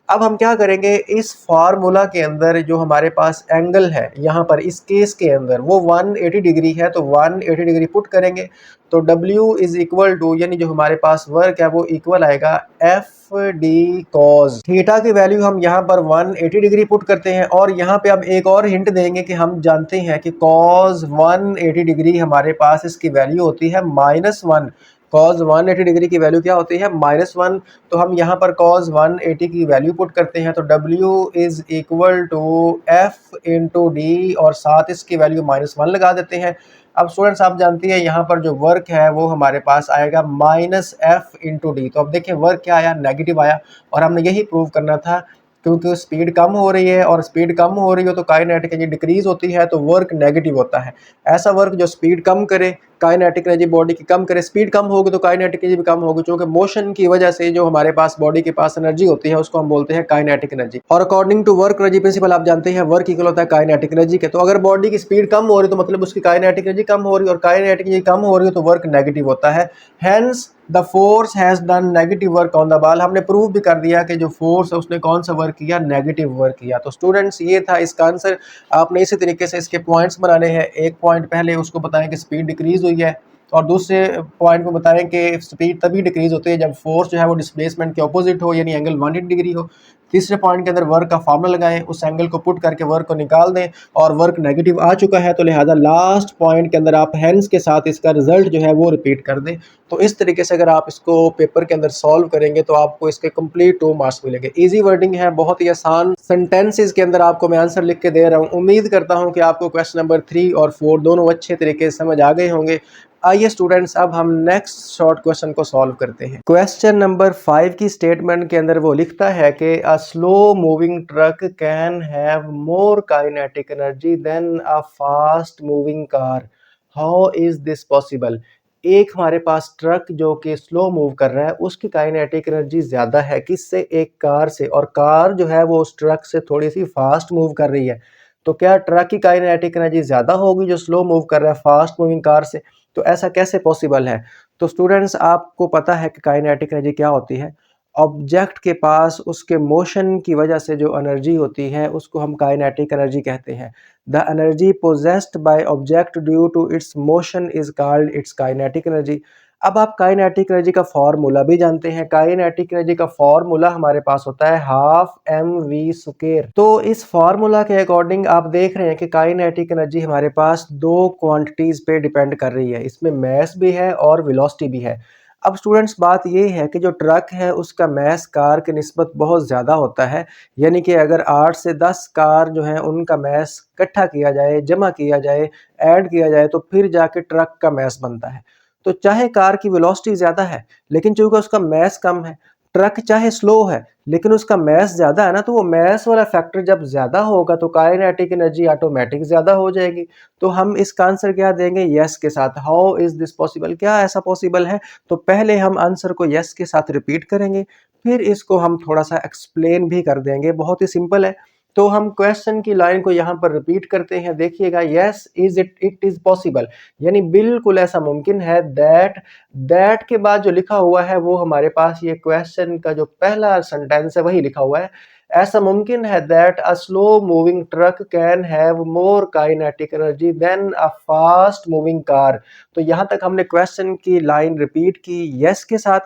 Speaker 1: अब हम क्या करेंगे, इस फार्मूला के अंदर जो हमारे पास एंगल है यहाँ पर इस केस के अंदर वो 180 डिग्री है, तो 180 डिग्री पुट करेंगे तो W इज इक्वल टू यानी जो हमारे पास वर्क है वो इक्वल आएगा एफ डी कॉस थीटा की वैल्यू हम यहाँ पर 180 डिग्री पुट करते हैं। और यहाँ पे अब एक और हिंट देंगे कि हम जानते हैं कि कॉस 180 डिग्री हमारे पास इसकी वैल्यू होती है -1। कॉस 180 डिग्री की वैल्यू क्या होती है -1। तो हम यहाँ पर कॉस 180 की वैल्यू पुट करते हैं तो W is equal to f into d, और साथ इसकी वैल्यू -1 लगा देते हैं। अब स्टूडेंट्स आप जानती है यहाँ पर जो वर्क है वो हमारे पास आएगा -f इंटू डी। तो अब देखिए वर्क क्या आया, नेगेटिव आया, और हमने यही प्रूव करना था क्योंकि स्पीड कम हो रही है और स्पीड कम हो रही हो तो काइनेटिक एनर्जी डिक्रीज होती है, तो वर्क नेगेटिव होता है। ऐसा वर्क जो स्पीड कम करे, काइनेटिक एनर्जी बॉडी की कम करे, स्पीड कम होगी तो काइनेटिक एनर्जी भी कम होगी, क्योंकि मोशन की वजह से जो हमारे पास बॉडी के पास एनर्जी होती है उसको हम बोलते हैं काइनेटिक एनर्जी। और according to work energy principle आप जानते हैं वर्क इक्वल होता है काइनेटिक एनर्जी के। तो अगर बॉडी की स्पीड कम हो रही तो मतलब उसकी काइनेटिक एनर्जी कम हो रही है, और काइनेटिक एनर्जी कम हो रही है तो वर्क नेगेटिव होता है। Hence the force has done negative work on the ball. हमने प्रूव भी कर दिया कि जो फोर्स है उसने कौन सा वर्क किया, नेगेटिव वर्क किया। तो स्टूडेंट्स ये था इसका आंसर। आपने इसी तरीके से इसके पॉइंट्स बनाने हैं। एक पॉइंट पहले उसको बताएं कि स्पीड डिक्रीज हुई है, और दूसरे पॉइंट में बताएं कि स्पीड तभी डिक्रीज होती है जब फोर्स जो है वो डिस्प्लेसमेंट के ऑपोजिट हो यानी एंगल 180 डिग्री हो। तीसरे पॉइंट के अंदर वर्क का फॉर्मूला लगाएं, उस एंगल को पुट करके वर्क को निकाल दें, और वर्क नेगेटिव आ चुका है तो लिहाजा लास्ट पॉइंट के अंदर आप हैंस के साथ इसका रिजल्ट जो है वो रिपीट कर दें। तो इस तरीके से अगर आप इसको पेपर के अंदर सॉल्व करेंगे तो आपको इसके कंप्लीट 2 मार्क्स मिलेंगे। इजी वर्डिंग है, बहुत ही आसान सेंटेंसेस के अंदर आपको मैं आंसर लिख के दे रहा हूँ। उम्मीद करता हूँ कि आपको क्वेश्चन नंबर 3 और 4 दोनों अच्छे तरीके से समझ आ गए होंगे। आइए स्टूडेंट्स अब हम नेक्स्ट शॉर्ट क्वेश्चन को सॉल्व करते हैं। क्वेश्चन नंबर 5 की स्टेटमेंट के अंदर वो लिखता है कि a slow moving truck can have more kinetic energy than a fast moving car, how is this possible. एक हमारे पास ट्रक जो कि स्लो मूव कर रहा है उसकी काइनेटिक एनर्जी ज़्यादा है किससे, एक कार से, और कार जो है वो उस ट्रक से थोड़ी सी फास्ट मूव कर रही है। तो क्या ट्रक की काइनेटिक एनर्जी ज़्यादा होगी जो स्लो मूव कर रहा है फास्ट मूविंग कार से? तो ऐसा कैसे पॉसिबल है? तो स्टूडेंट्स आपको पता है कि काइनेटिक एनर्जी क्या होती है। ऑब्जेक्ट के पास उसके मोशन की वजह से जो एनर्जी होती है उसको हम काइनेटिक एनर्जी कहते हैं। The energy possessed by object due to its motion is called its kinetic energy. अब आप काइनेटिक एनर्जी का फॉर्मूला भी जानते हैं। काइनेटिक एनर्जी का फॉर्मूला हमारे पास होता है हाफ mv²। तो इस फॉर्मूला के अकॉर्डिंग आप देख रहे हैं कि काइनेटिक एनर्जी हमारे पास 2 क्वांटिटीज पे डिपेंड कर रही है, इसमें मास भी है और वेलोसिटी भी है। अब स्टूडेंट्स बात ये है कि जो ट्रक है उसका मैस कार के निस्बत बहुत ज़्यादा होता है, यानी कि अगर 8 से 10 कार जो हैं उनका मैस इकट्ठा किया जाए, जमा किया जाए, ऐड किया जाए तो फिर जाके ट्रक का मैस बनता है। तो चाहे कार की वेलोसिटी ज़्यादा है, लेकिन चूँकि उसका मैस कम है, ट्रक चाहे स्लो है लेकिन उसका मैस ज़्यादा है ना, तो वो मैस वाला फैक्टर जब ज़्यादा होगा तो काइनेटिक एनर्जी ऑटोमेटिक ज़्यादा हो जाएगी। तो हम इसका आंसर क्या देंगे? यस के साथ। How is this possible? क्या ऐसा पॉसिबल है? तो पहले हम आंसर को यस के साथ रिपीट करेंगे, फिर इसको हम थोड़ा-सा एक्सप्लेन भी कर देंगे। बहुत ही सिंपल है। तो हम क्वेश्चन की लाइन को यहाँ पर रिपीट करते हैं। देखिएगा, yes is it is possible, यानी बिल्कुल ऐसा मुमकिन है। दैट के बाद जो लिखा हुआ है वो हमारे पास ये क्वेश्चन का जो पहला सेंटेंस है वही लिखा हुआ है। ऐसा मुमकिन है that a slow moving truck can have more kinetic energy than a fast moving car. तो यहाँ तक हमने क्वेश्चन की लाइन रिपीट की यस के साथ।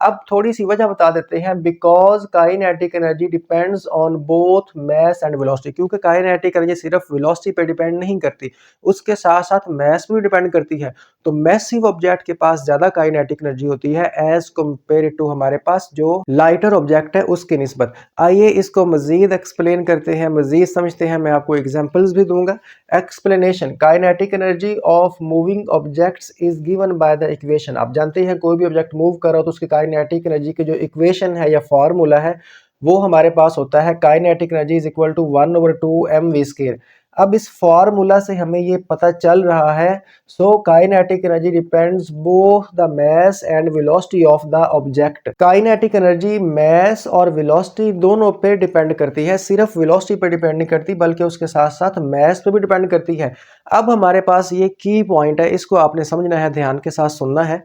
Speaker 1: अब थोड़ी सी वजह बता देते हैं। Because kinetic energy depends on both mass and velocity, क्योंकि काइनेटिक एनर्जी सिर्फ वेलोसिटी पे डिपेंड नहीं करती, उसके साथ साथ मैस भी डिपेंड करती है। तो मैसिव ऑब्जेक्ट के पास ज्यादा काइनेटिक एनर्जी होती है एज कम्पेयर टू हमारे पास जो लाइटर ऑब्जेक्ट है उसकी निस्बत। आइए इसको मजीद एक्सप्लेन करते हैं, मजीद समझते हैं। मैं आपको एग्जांपल्स भी दूंगा। Explanation, kinetic energy of moving objects is given by the equation. आप जानते हैं कोई भी ऑब्जेक्ट मूव कर रहा हो तो उसकी काइनेटिक एनर्जी की जो इक्वेशन है या फार्मूला है वो हमारे पास होता है kinetic energy is equal to 1/2 mv²। अब इस फार्मूला से हमें ये पता चल रहा है, so kinetic energy depends both the mass and velocity of the object. Kinetic energy mass और वेलोसिटी दोनों पे डिपेंड करती है, सिर्फ वेलोसिटी पे डिपेंड नहीं करती बल्कि उसके साथ साथ मैस पे भी डिपेंड करती है। अब हमारे पास ये की पॉइंट है, इसको आपने समझना है, ध्यान के साथ सुनना है।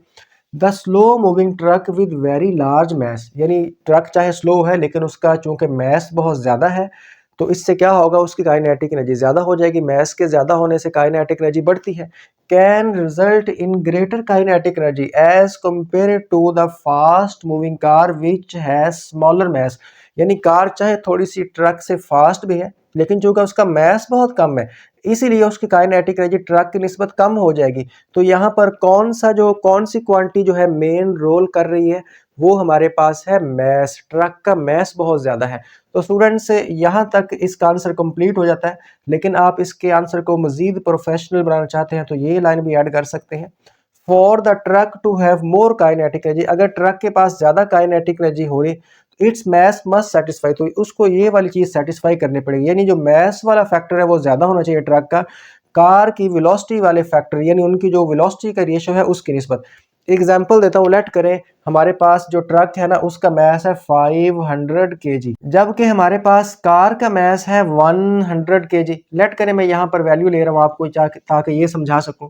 Speaker 1: The slow moving truck with very large mass, यानी ट्रक चाहे स्लो है लेकिन उसका चूंकि मैस बहुत ज्यादा है तो इससे क्या होगा, उसकी काइनेटिक एनर्जी ज्यादा हो जाएगी। मैस के ज्यादा होने से काइनेटिक एनर्जी बढ़ती है। Can result in greater kinetic energy as compare to the fast moving car which has smaller mass, यानी कार चाहे थोड़ी सी ट्रक से फास्ट भी है लेकिन चूंकि उसका मैस बहुत कम है इसीलिए उसकी काइनेटिक एनर्जी ट्रक की निस्बत कम हो जाएगी। तो यहाँ पर कौन सी क्वांटिटी जो है मेन रोल कर रही है, वो हमारे पास है मैस। ट्रक का मैस बहुत ज्यादा है। तो स्टूडेंट्स यहाँ तक इसका आंसर कंप्लीट हो जाता है, लेकिन आप इसके आंसर को मजीद प्रोफेशनल बनाना चाहते हैं तो ये लाइन भी ऐड कर सकते हैं। For the truck to have more kinetic energy, अगर ट्रक के पास ज्यादा काइनेटिक एनर्जी हो रही इट्स मैस मस्ट सेटिस्फाई, तो उसको ये वाली चीज सेटिस्फाई करनी पड़ेगी, यानी जो मैस वाला फैक्टर है वो ज्यादा होना चाहिए ट्रक का कार की वेलोसिटी वाले फैक्टर, यानी उनकी जो वेलोसिटी का रेशियो है उसकी निस्बत। एग्जाम्पल देता हूँ, लेट करें हमारे पास जो ट्रक है ना उसका मैस है 500 kg, जबकि हमारे पास कार का मैस है 100 kg। लेट करें मैं यहाँ पर वैल्यू ले रहा हूँ आपको ताकि ये समझा सकूं।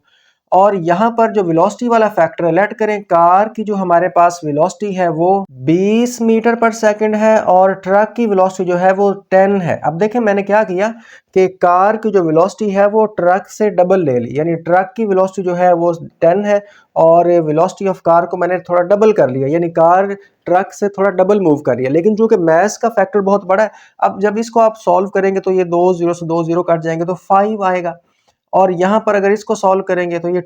Speaker 1: और यहाँ पर जो वेलोसिटी वाला फैक्टर है, लेट करें कार की जो हमारे पास वेलोसिटी है वो 20 मीटर पर सेकंड है और ट्रक की वेलोसिटी जो है वो 10 है। अब देखें मैंने क्या किया कि कार की जो वेलोसिटी है वो ट्रक से डबल ले ली, यानी ट्रक की वेलोसिटी जो है वो 10 है और वेलोसिटी ऑफ कार को मैंने थोड़ा डबल कर लिया, यानी कार ट्रक से थोड़ा डबल मूव कर रही है। लेकिन चूंकि मैस का फैक्टर बहुत बड़ा है, अब जब इसको आप सॉल्व करेंगे तो ये 2 0 से 2 0 कट जाएंगे तो 5 आएगा। और यहाँ पर अगर इसको सॉल्व करेंगे तो ये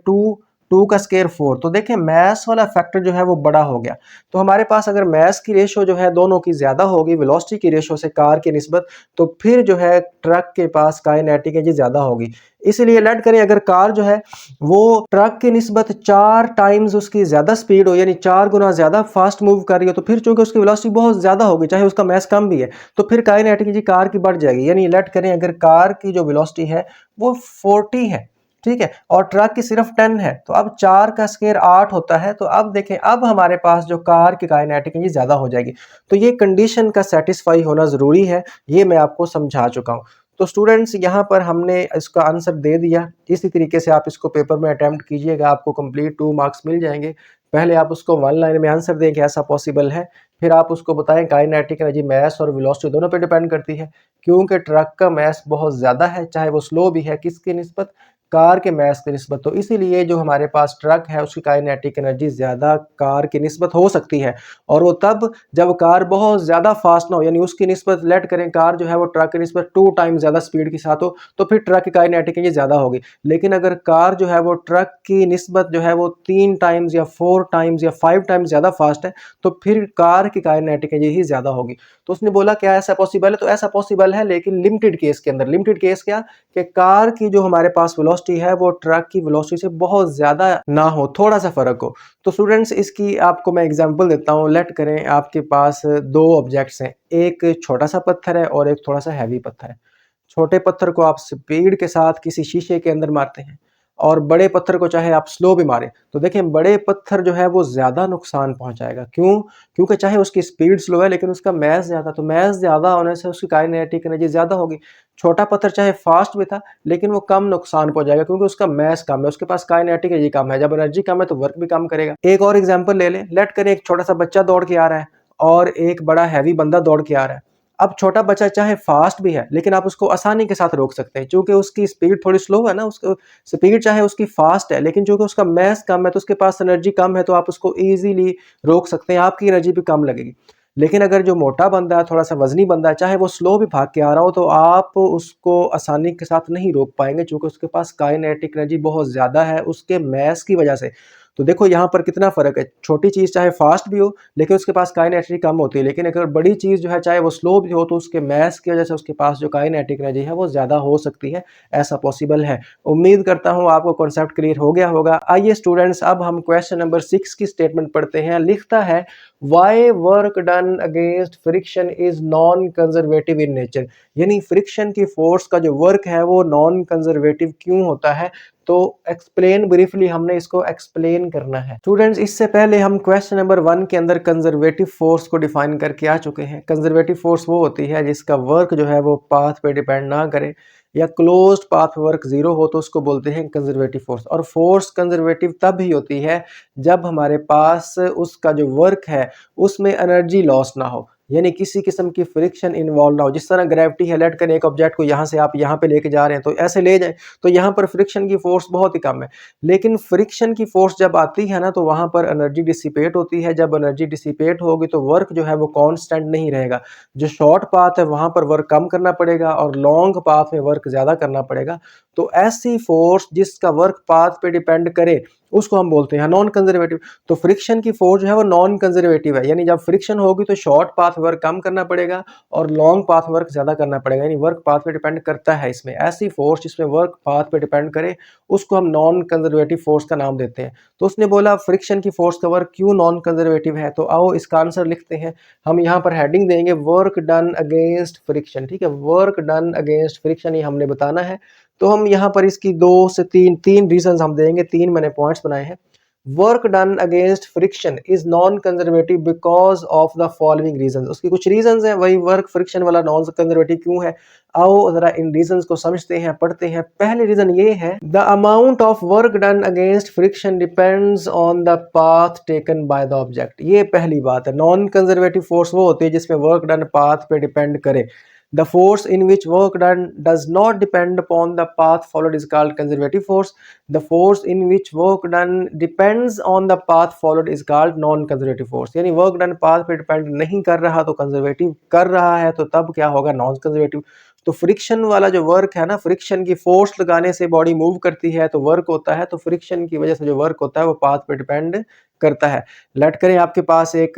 Speaker 1: 2 का स्केयर 4, तो देखें मैस वाला फैक्टर जो है वो बड़ा हो गया। तो हमारे पास अगर मैस की रेशो जो है दोनों की ज्यादा होगी वेलोसिटी की रेशो से कार की निस्बत, तो फिर जो है ट्रक के पास काइनेटिक एनर्जी ज्यादा होगी। इसीलिए लेट करें अगर कार जो है वो ट्रक की निस्बत 4 टाइम्स उसकी ज्यादा स्पीड हो, यानी 4 गुना ज्यादा फास्ट मूव कर रही हो, तो फिर चूंकि उसकी वेलोसिटी बहुत ज्यादा होगी चाहे उसका मैस कम भी है, तो फिर काइनेटिक एनर्जी कार की बढ़ जाएगी। यानी लेट करें अगर कार की जो वेलोसिटी है वो 40 है, ठीक है, और ट्रक की सिर्फ 10 है, तो अब 4 का स्क्वायर 8 होता है। तो अब देखें अब हमारे पास जो कार की काइनेटिक एनर्जी ज्यादा हो जाएगी। तो ये कंडीशन का सेटिस्फाई होना जरूरी है, ये मैं आपको समझा चुका हूं। तो स्टूडेंट्स यहाँ पर हमने इसका आंसर दे दिया। इसी तरीके से आप इसको पेपर में अटेम्प्ट कीजिएगा, आपको कंप्लीट 2 मार्क्स मिल जाएंगे। पहले आप उसको 1 लाइन में आंसर दें कि ऐसा पॉसिबल है, फिर आप उसको बताएं काइनेटिक एनर्जी मैस और वेलोसिटी दोनों पे डिपेंड करती है, क्योंकि ट्रक का मैस बहुत ज़्यादा है चाहे वो स्लो भी है, किसकी निस्बत, कार के मास की निस्बत। तो इसीलिए जो हमारे पास ट्रक है उसकी काइनेटिक एनर्जी ज़्यादा कार की निस्बत हो सकती है, और वो तब जब कार बहुत ज़्यादा फास्ट ना हो, यानी उसकी निस्बत लेट करें कार जो है वो ट्रक की निस्बत 2 टाइम ज़्यादा स्पीड के साथ हो, तो फिर ट्रक की काइनेटिक एनर्जी ज़्यादा होगी। लेकिन अगर कार जो है वो ट्रक की निस्बत जो है वो 3 टाइम्स या 4 टाइम्स या 5 टाइम्स ज़्यादा फास्ट है, तो फिर कार की काइनेटिक एनर्जी ही ज़्यादा होगी। तो उसने बोला क्या ऐसा पॉसिबल है? तो ऐसा पॉसिबल है, लेकिन लिमिटेड केस के अंदर। लिमिटेड केस क्या? कि कार की जो हमारे पास वेलोसिटी है वो ट्रक की वेलोसिटी से बहुत ज़्यादा ना हो, थोड़ा सा फ़र्क हो। तो स्टूडेंट्स इसकी आपको मैं एग्जांपल देता हूँ। लेट करें आपके पास दो ऑब्जेक्ट्स हैं, एक छोटा सा पत्थर है और एक थोड़ा सा हैवी पत्थर है। छोटे पत्थर को आप स्पीड के साथ किसी शीशे के अंदर मारते हैं, और बड़े पत्थर को चाहे आप स्लो भी मारें, तो देखें बड़े पत्थर जो है वो ज़्यादा नुकसान पहुंचाएगा। क्यों? क्योंकि चाहे उसकी स्पीड स्लो है लेकिन उसका मास ज़्यादा, तो मास ज़्यादा होने से उसकी काइनेटिक एनर्जी ज़्यादा होगी। छोटा पत्थर चाहे फास्ट भी था लेकिन वो कम नुकसान पहुंचाएगा क्योंकि उसका मास कम है, उसके पास काइनेटिक एनर्जी कम है। जब एनर्जी कम है तो वर्क भी कम करेगा। एक और एग्जाम्पल ले लें। लेट करें एक छोटा सा बच्चा दौड़ के आ रहा है और एक बड़ा हैवी बंदा दौड़ के आ रहा है। अब छोटा बच्चा चाहे फास्ट भी है लेकिन आप उसको आसानी के साथ रोक सकते हैं, क्योंकि उसकी स्पीड थोड़ी स्लो है ना। उसको स्पीड चाहे उसकी फास्ट है लेकिन चूंकि उसका मास कम है तो उसके पास एनर्जी कम है, तो आप उसको इजीली रोक सकते हैं, आपकी एनर्जी भी कम लगेगी। लेकिन अगर जो मोटा बंदा है, थोड़ा सा वजनी बंदा है, चाहे वो स्लो भी भाग के आ रहा हो, तो आप उसको आसानी के साथ नहीं रोक पाएंगे, क्योंकि उसके पास काइनेटिक एनर्जी बहुत ज़्यादा है उसके मास की वजह से। तो देखो यहाँ पर कितना फ़र्क है। छोटी चीज़ चाहे फास्ट भी हो लेकिन उसके पास काइनेटिक एनर्जी कम होती है, लेकिन अगर बड़ी चीज़ जो है चाहे वो स्लो भी हो तो उसके मास की वजह से उसके पास जो काइनेटिक एनर्जी है वो ज़्यादा हो सकती है। ऐसा पॉसिबल है। उम्मीद करता हूँ आपको कॉन्सेप्ट क्लियर हो गया होगा। आइए स्टूडेंट्स, अब हम क्वेश्चन नंबर 6 की स्टेटमेंट पढ़ते हैं। लिखता है, why work done against friction is non conservative in nature. यानी फ्रिक्शन की फोर्स का जो वर्क है वो नॉन कंजर्वेटिव क्यों होता है। तो एक्सप्लेन ब्रीफली हमने इसको एक्सप्लेन करना है। स्टूडेंट्स, इससे पहले हम क्वेश्चन नंबर 1 के अंदर कंजर्वेटिव फोर्स को डिफाइन करके आ चुके हैं। कंजर्वेटिव फोर्स वो होती है जिसका वर्क जो है वो पाथ पे डिपेंड ना करे, या क्लोज्ड पाथ पे वर्क जीरो हो, तो उसको बोलते हैं कंजर्वेटिव फोर्स। और फोर्स कंजर्वेटिव तब ही होती है जब हमारे पास उसका जो वर्क है उसमें एनर्जी लॉस ना हो, यानी किसी किस्म की फ्रिक्शन इन्वॉल्व ना हो। जिस तरह ग्रेविटी है, लेट करें एक ऑब्जेक्ट को यहाँ से आप यहाँ पे लेके जा रहे हैं, तो ऐसे ले जाए तो यहाँ पर फ्रिक्शन की फोर्स बहुत ही कम है। लेकिन फ्रिक्शन की फोर्स जब आती है ना, तो वहाँ पर एनर्जी डिसिपेट होती है। जब एनर्जी डिसिपेट होगी तो वर्क जो है वो कांस्टेंट नहीं रहेगा। जो शॉर्ट पाथ है वहाँ पर वर्क कम करना पड़ेगा और लॉन्ग पाथ में वर्क ज़्यादा करना पड़ेगा। तो ऐसी फोर्स जिसका वर्क पाथ पे डिपेंड करे उसको हम बोलते हैं नॉन कंजर्वेटिव। तो फ्रिक्शन की फोर्स जो है वो नॉन कंजर्वेटिव है, यानी जब फ्रिक्शन होगी तो शॉर्ट पाथ वर्क कम करना पड़ेगा और लॉन्ग पाथ वर्क ज़्यादा करना पड़ेगा, यानी वर्क पाथ पे डिपेंड करता है। इसमें ऐसी फोर्स जिसमें वर्क पाथ पे डिपेंड करे उसको हम नॉन कंजर्वेटिव फोर्स का नाम देते हैं। तो उसने बोला फ्रिक्शन की फोर्स का वर्क क्यों नॉन कंजर्वेटिव है, तो आओ इसका आंसर लिखते हैं। हम यहाँ पर हेडिंग देंगे वर्क डन अगेंस्ट फ्रिक्शन। ठीक है, वर्क डन अगेंस्ट फ्रिक्शन ये हमने बताना है। तो हम यहाँ पर इसकी 2 से 3 रीजंस हम देंगे। 3 मैंने पॉइंट्स बनाए हैं। Work done against friction is non conservative because of the following reasons. उसकी कुछ रीजंस हैं, वही वर्क फ्रिक्शन वाला नॉन कंजर्वेटिव क्यों है। आओ जरा इन रीजंस को समझते हैं, पढ़ते हैं। पहले रीजन ये है, the amount of work done against friction depends on the path taken by the object. ये पहली बात है। नॉन कंजर्वेटिव फोर्स वो होती है जिसमें वर्क डन पाथ पे डिपेंड करे। The force in which work done does not depend upon the path followed is called conservative force. The force in which work done depends on the path followed is called non-conservative force. यानी work done path पे depend नहीं कर रहा तो conservative, कर रहा है तो तब क्या होगा, नॉन कंजर्वेटिव। तो फ्रिक्शन वाला जो वर्क है ना, फ्रिक्शन की फोर्स लगाने से बॉडी मूव करती है तो वर्क होता है, तो फ्रिक्शन की वजह से जो वर्क होता है वो पाथ पे डिपेंड करता है। लेट करें आपके पास एक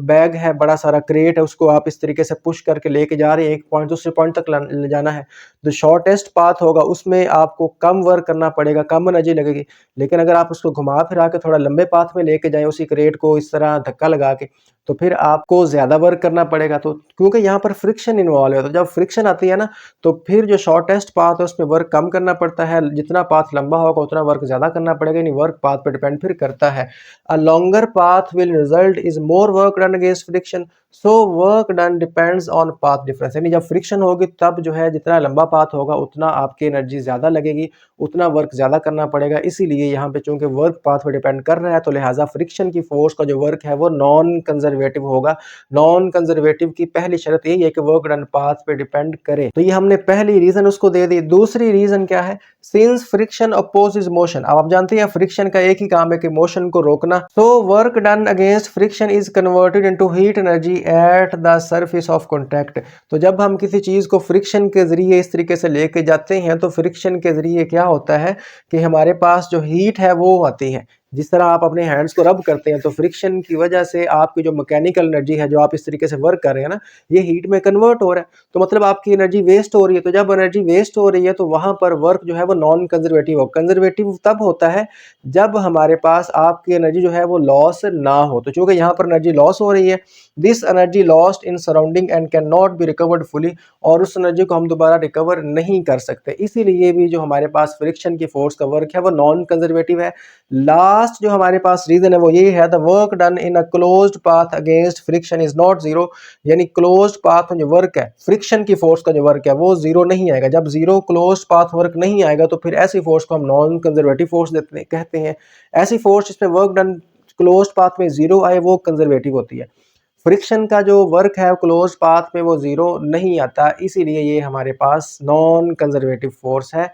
Speaker 1: बैग है, बड़ा सारा क्रेट है, उसको आप इस तरीके से पुश करके लेके जा रहे हैं, एक पॉइंट दूसरे पॉइंट तक ले जाना है। जो शॉर्टेस्ट पाथ होगा उसमें आपको कम वर्क करना पड़ेगा, कम एनर्जी लगेगी। लेकिन अगर आप उसको घुमा फिरा के थोड़ा लंबे पाथ में लेके जाएं उसी क्रेट को इस तरह धक्का लगा के, तो फिर आपको ज्यादा वर्क करना पड़ेगा। तो क्योंकि यहाँ पर फ्रिक्शन इन्वॉल्व है, तो जब फ्रिक्शन आती है ना, तो फिर जो शॉर्टेस्ट पाथ है उसमें वर्क कम करना पड़ता है। जितना पाथ लंबा होगा उतना वर्क ज्यादा करना पड़ेगा, यानी वर्क पाथ पे डिपेंड फिर करता है। A longer path will result is more work done against friction. So work done depends on path difference, यानी जब फ्रिक्शन होगी तब जो है जितना लंबा पाथ होगा उतना आपकी एनर्जी ज़्यादा लगेगी, उतना वर्क ज़्यादा करना पड़ेगा। इसीलिए यहाँ पे चूंकि वर्क पाथ पर डिपेंड कर रहा है तो लिहाजा फ्रिक्शन की फोर्स का जो वर्क है वो नॉन कंजर्वेटिव होगा। नॉन कंजर्वेटिव की पहली शर्त यही है कि वर्क डन पाथ पे डिपेंड करे। तो ये हमने पहली रीजन उसको दे दी। दूसरी रीजन क्या है, सिंस फ्रिक्शन अपोजेस मोशन। अब आप जानते हैं फ्रिक्शन का एक ही काम है कि मोशन को रोकना। So work done against friction is converted into heat energy at the surface of contact. तो जब हम किसी चीज को फ्रिक्शन के जरिए इस तरीके से लेके जाते हैं तो फ्रिक्शन के जरिए क्या होता है कि हमारे पास जो हीट है वो आती है। जिस तरह आप अपने हैंड्स को रब करते हैं तो फ्रिक्शन की वजह से आपकी जो मैकेनिकल एनर्जी है, जो आप इस तरीके से वर्क कर रहे हैं ना, ये हीट में कन्वर्ट हो रहा है। तो मतलब आपकी एनर्जी वेस्ट हो रही है। तो जब एनर्जी वेस्ट हो रही है तो वहां पर वर्क जो है वो नॉन कंजर्वेटिव हो। कंजर्वेटिव तब होता है जब हमारे पास आपकी एनर्जी जो है वो लॉस ना हो। तो चूंकि यहाँ पर एनर्जी लॉस हो रही है, this energy lost in surrounding and can not be recovered fully, और उस एनर्जी को हम दोबारा रिकवर नहीं कर सकते। इसीलिए भी जो हमारे पास फ्रिक्शन की फोर्स का वर्क है वो नॉन कंजर्वेटिव है। लास्ट जो हमारे पास रीजन है वो ये है, the work done in a closed path against friction is not zero, यानी क्लोज्ड पाथ में जो वर्क है, फ्रिक्शन की फोर्स का जो वर्क है वो जीरो नहीं आएगा। जब जीरो क्लोज्ड पाथ वर्क नहीं आएगा तो फिर ऐसी फोर्स को हम नॉन कंजर्वेटिव फोर्स कहते हैं। ऐसी फोर्स जिसमें वर्क डन क्लोज्ड पाथ में जीरो आए वो कंजर्वेटिव होती है। फ्रिक्शन का जो वर्क है क्लोज पाथ में वो जीरो नहीं आता, इसीलिए ये हमारे पास नॉन कंजर्वेटिव फोर्स है।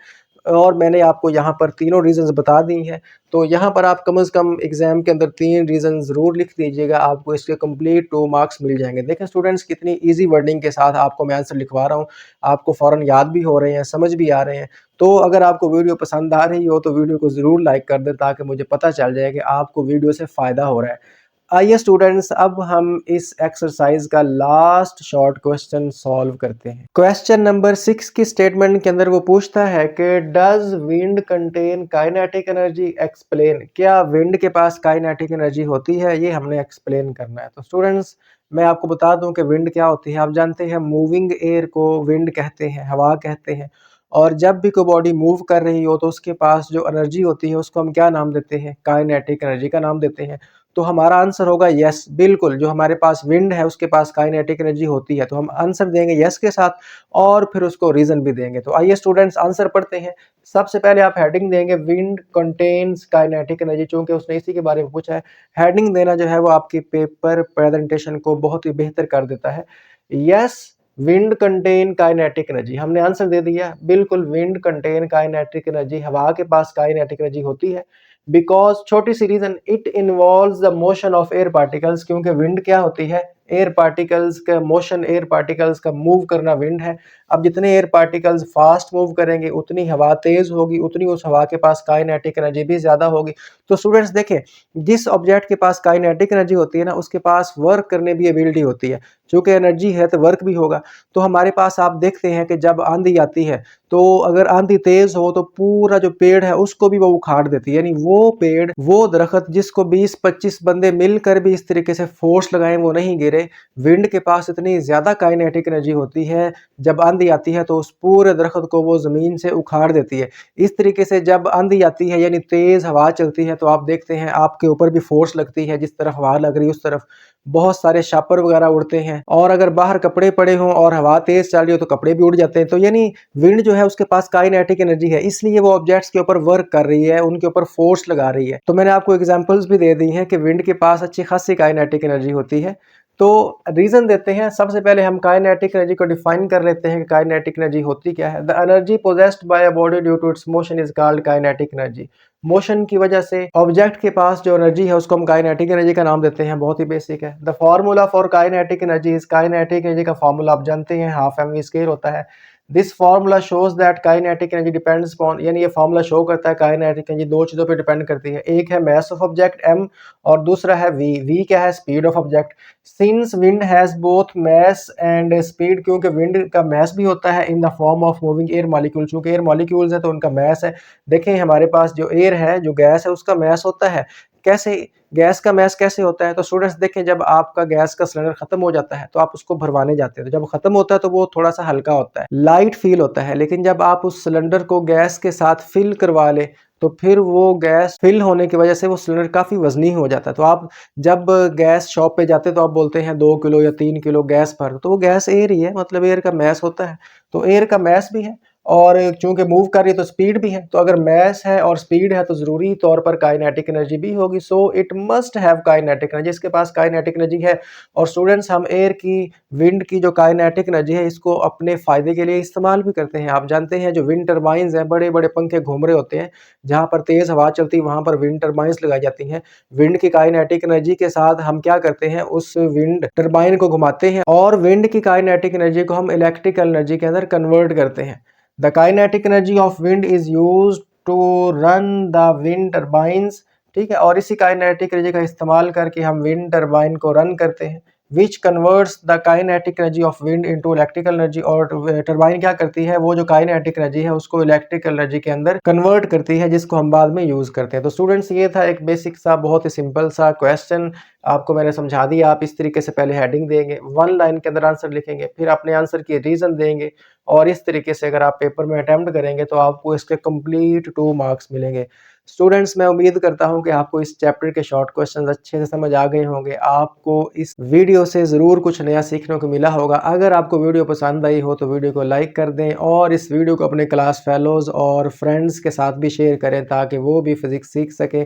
Speaker 1: और मैंने आपको यहाँ पर तीनों रीजंस बता दी हैं। तो यहाँ पर आप कम से कम एग्जाम के अंदर 3 रीजन ज़रूर लिख दीजिएगा, आपको इसके कंप्लीट 2 मार्क्स मिल जाएंगे। देखें स्टूडेंट्स, कितनी इजी वर्डिंग के साथ आपको मैं आंसर लिखवा रहा हूँ, आपको फ़ौरन याद भी हो रहे हैं, समझ भी आ रहे हैं। तो अगर आपको वीडियो पसंद आ रही हो तो वीडियो को ज़रूर लाइक कर दें ताकि मुझे पता चल जाए कि आपको वीडियो से फ़ायदा हो रहा है। आइए स्टूडेंट्स, अब हम इस एक्सरसाइज का लास्ट शॉर्ट क्वेश्चन सॉल्व करते हैं। क्वेश्चन नंबर 6 की स्टेटमेंट के अंदर वो पूछता है कि does wind contain kinetic energy, explain. क्या विंड के पास काइनेटिक एनर्जी होती है, ये हमने एक्सप्लेन करना है। तो स्टूडेंट्स, मैं आपको बता दूं कि विंड क्या होती है। आप जानते हैं मूविंग एयर को विंड कहते हैं, हवा कहते हैं। और जब भी कोई बॉडी मूव कर रही हो तो उसके पास जो एनर्जी होती है उसको हम क्या नाम देते हैं, काइनेटिक एनर्जी का नाम देते हैं। तो हमारा आंसर होगा यस, बिल्कुल। जो हमारे पास विंड है उसके पास काइनेटिक एनर्जी होती है, तो हम आंसर देंगे यस के साथ और फिर उसको रीजन भी देंगे। तो आइए स्टूडेंट्स आंसर पढ़ते हैं। सबसे पहले आप हेडिंग देंगे विंड कंटेन्स काइनेटिक एनर्जी, चूंकि उसने इसी के बारे में पूछा है। हेडिंग देना जो है वो आपकी पेपर प्रेजेंटेशन को बहुत ही बेहतर कर देता है। Yes, wind contain kinetic energy, हमने आंसर दे दिया। बिल्कुल, विंड कंटेन काइनेटिक एनर्जी, हवा के पास काइनेटिक एनर्जी होती है। बिकॉज, छोटी सी reason, it involves the motion of air particles, क्योंकि विंड क्या होती है, एयर पार्टिकल्स का मोशन, एयर पार्टिकल्स का मूव करना विंड है। अब जितने एयर पार्टिकल्स फास्ट मूव करेंगे उतनी हवा तेज होगी, उतनी उस हवा के पास काइनेटिक एनर्जी भी ज्यादा होगी। तो स्टूडेंट्स देखें, जिस ऑब्जेक्ट के पास काइनेटिक एनर्जी होती है ना, उसके पास वर्क करने भी एबिलिटी होती है। चूंकि एनर्जी है तो वर्क भी होगा। तो हमारे पास आप देखते हैं कि जब आंधी आती है तो अगर आंधी तेज हो तो पूरा जो पेड़ है उसको भी वो उखाड़ देती है। यानी वो पेड़, वो दरख्त जिसको 20-25 बंदे मिलकर भी इस तरीके से फोर्स लगाएं वो नहीं गिरे। विंड के पास इतनी ज्यादा काइनेटिक एनर्जी होती है, जब आंधी आती है तो उस पूरे दरख्त को वो जमीन से उखाड़ देती है। इस तरीके से जब आंधी आती है यानी तेज हवा चलती है तो आप देखते हैं आपके ऊपर भी फोर्स लगती है, जिस तरफ हवा लग रही है उस तरफ बहुत सारे शापर वगैरह उड़ते हैं। और अगर बाहर कपड़े पड़े हों और हवा तेज चल रही हो तो कपड़े भी उड़ जाते हैं। तो यानी विंड जो है उसके पास काइनेटिक एनर्जी है, इसलिए वो ऑब्जेक्ट्स के ऊपर वर्क कर रही है, उनके ऊपर फोर्स लगा रही है। तो मैंने आपको एग्जांपल्स भी दे दी हैं कि विंड के पास अच्छी खासी काइनेटिक एनर्जी होती है। तो रीजन देते हैं। सबसे पहले हम काइनेटिक एनर्जी को डिफाइन कर लेते हैं कि काइनेटिक एनर्जी होती क्या है। The energy possessed by a body due to its motion is called kinetic energy. Motion की वजह से ऑब्जेक्ट के पास जो एनर्जी है उसको हम काइनेटिक एनर्जी का नाम देते हैं। बहुत ही बेसिक है। The formula for kinetic energy is, kinetic energy का फॉर्मूला आप जानते हैं, हाफ एम वी स्क्वायर होता है। This formula shows that kinetic energy depends upon, यानी ये फार्मूला शो करता है काइनेटिक एनर्जी दो चीजों पे डिपेंड करती है। एक है मास ऑफ ऑब्जेक्ट m और दूसरा है v। v क्या है, speed of object. Since wind has both mass and speed, क्योंकि विंड का मास भी होता है in the form of moving air molecule, चूंकि एयर मॉलिक्यूल्स है तो उनका मास है। देखें हमारे पास जो एयर है, जो गैस है, उसका मास होता है। कैसे गैस का मैस कैसे होता है? तो स्टूडेंट्स देखें, जब आपका गैस का सिलेंडर खत्म हो जाता है तो आप उसको भरवाने जाते हैं, तो जब खत्म होता है तो वो थोड़ा सा हल्का होता है, लाइट फील होता है। लेकिन जब आप उस सिलेंडर को गैस के साथ फिल करवा ले तो फिर वो गैस फिल होने की वजह से वो सिलेंडर काफ़ी वजनी हो जाता है। तो आप जब गैस शॉप पे जाते हैं तो आप बोलते हैं 2 किलो या 3 किलो गैस भर, तो वो गैस एयर ही है, मतलब एयर का मैस होता है। तो एयर का मैस भी है और चूंकि मूव कर रही है तो स्पीड भी है, तो अगर मैस है और स्पीड है तो जरूरी तौर पर काइनेटिक एनर्जी भी होगी। So it must have kinetic energy, इसके पास काइनेटिक एनर्जी है। और स्टूडेंट्स, हम एयर की, विंड की जो काइनेटिक एनर्जी है इसको अपने फायदे के लिए इस्तेमाल भी करते हैं। आप जानते हैं जो विंड टर्बाइंस हैं, बड़े बड़े पंखे घूम रहे होते हैं, जहां पर तेज हवा चलती है वहां पर विंड टर्बाइंस लगाई जाती हैं। विंड की काइनेटिक एनर्जी के साथ हम क्या करते हैं, उस विंड टर्बाइन को घुमाते हैं और विंड की काइनेटिक एनर्जी को हम इलेक्ट्रिकल एनर्जी के अंदर कन्वर्ट करते हैं। The kinetic energy of wind is used to run the wind turbines, ठीक है। और इसी काइनेटिक एनर्जी का इस्तेमाल करके हम विंड टर्बाइन को रन करते हैं, which converts the kinetic energy of wind into electrical energy. और टर्बाइन क्या करती है, वो जो काइनेटिक एनर्जी है उसको इलेक्ट्रिकल एनर्जी के अंदर कन्वर्ट करती है, जिसको हम बाद में यूज करते हैं। तो स्टूडेंट्स, ये था एक बेसिक सा, बहुत ही सिंपल सा क्वेश्चन, आपको मैंने समझा दिया। आप इस तरीके से पहले हेडिंग देंगे, 1 लाइन के अंदर आंसर लिखेंगे, फिर अपने आंसर की रीजन देंगे, और इस तरीके से अगर आप पेपर में अटेम्प्ट करेंगे तो आपको इसके कंप्लीट 2 मार्क्स मिलेंगे। स्टूडेंट्स, मैं उम्मीद करता हूं कि आपको इस चैप्टर के शॉर्ट क्वेश्चंस अच्छे से समझ आ गए होंगे। आपको इस वीडियो से ज़रूर कुछ नया सीखने को मिला होगा। अगर आपको वीडियो पसंद आई हो तो वीडियो को लाइक कर दें और इस वीडियो को अपने क्लास फेलोज़ और फ्रेंड्स के साथ भी शेयर करें, ताकि वो भी फिज़िक्स सीख सकें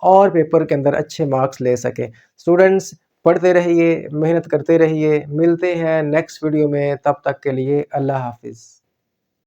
Speaker 1: और पेपर के अंदर अच्छे मार्क्स ले सकें। स्टूडेंट्स, पढ़ते रहिए, मेहनत करते रहिए। मिलते हैं नेक्स्ट वीडियो में, तब तक के लिए अल्लाह हाफिज़।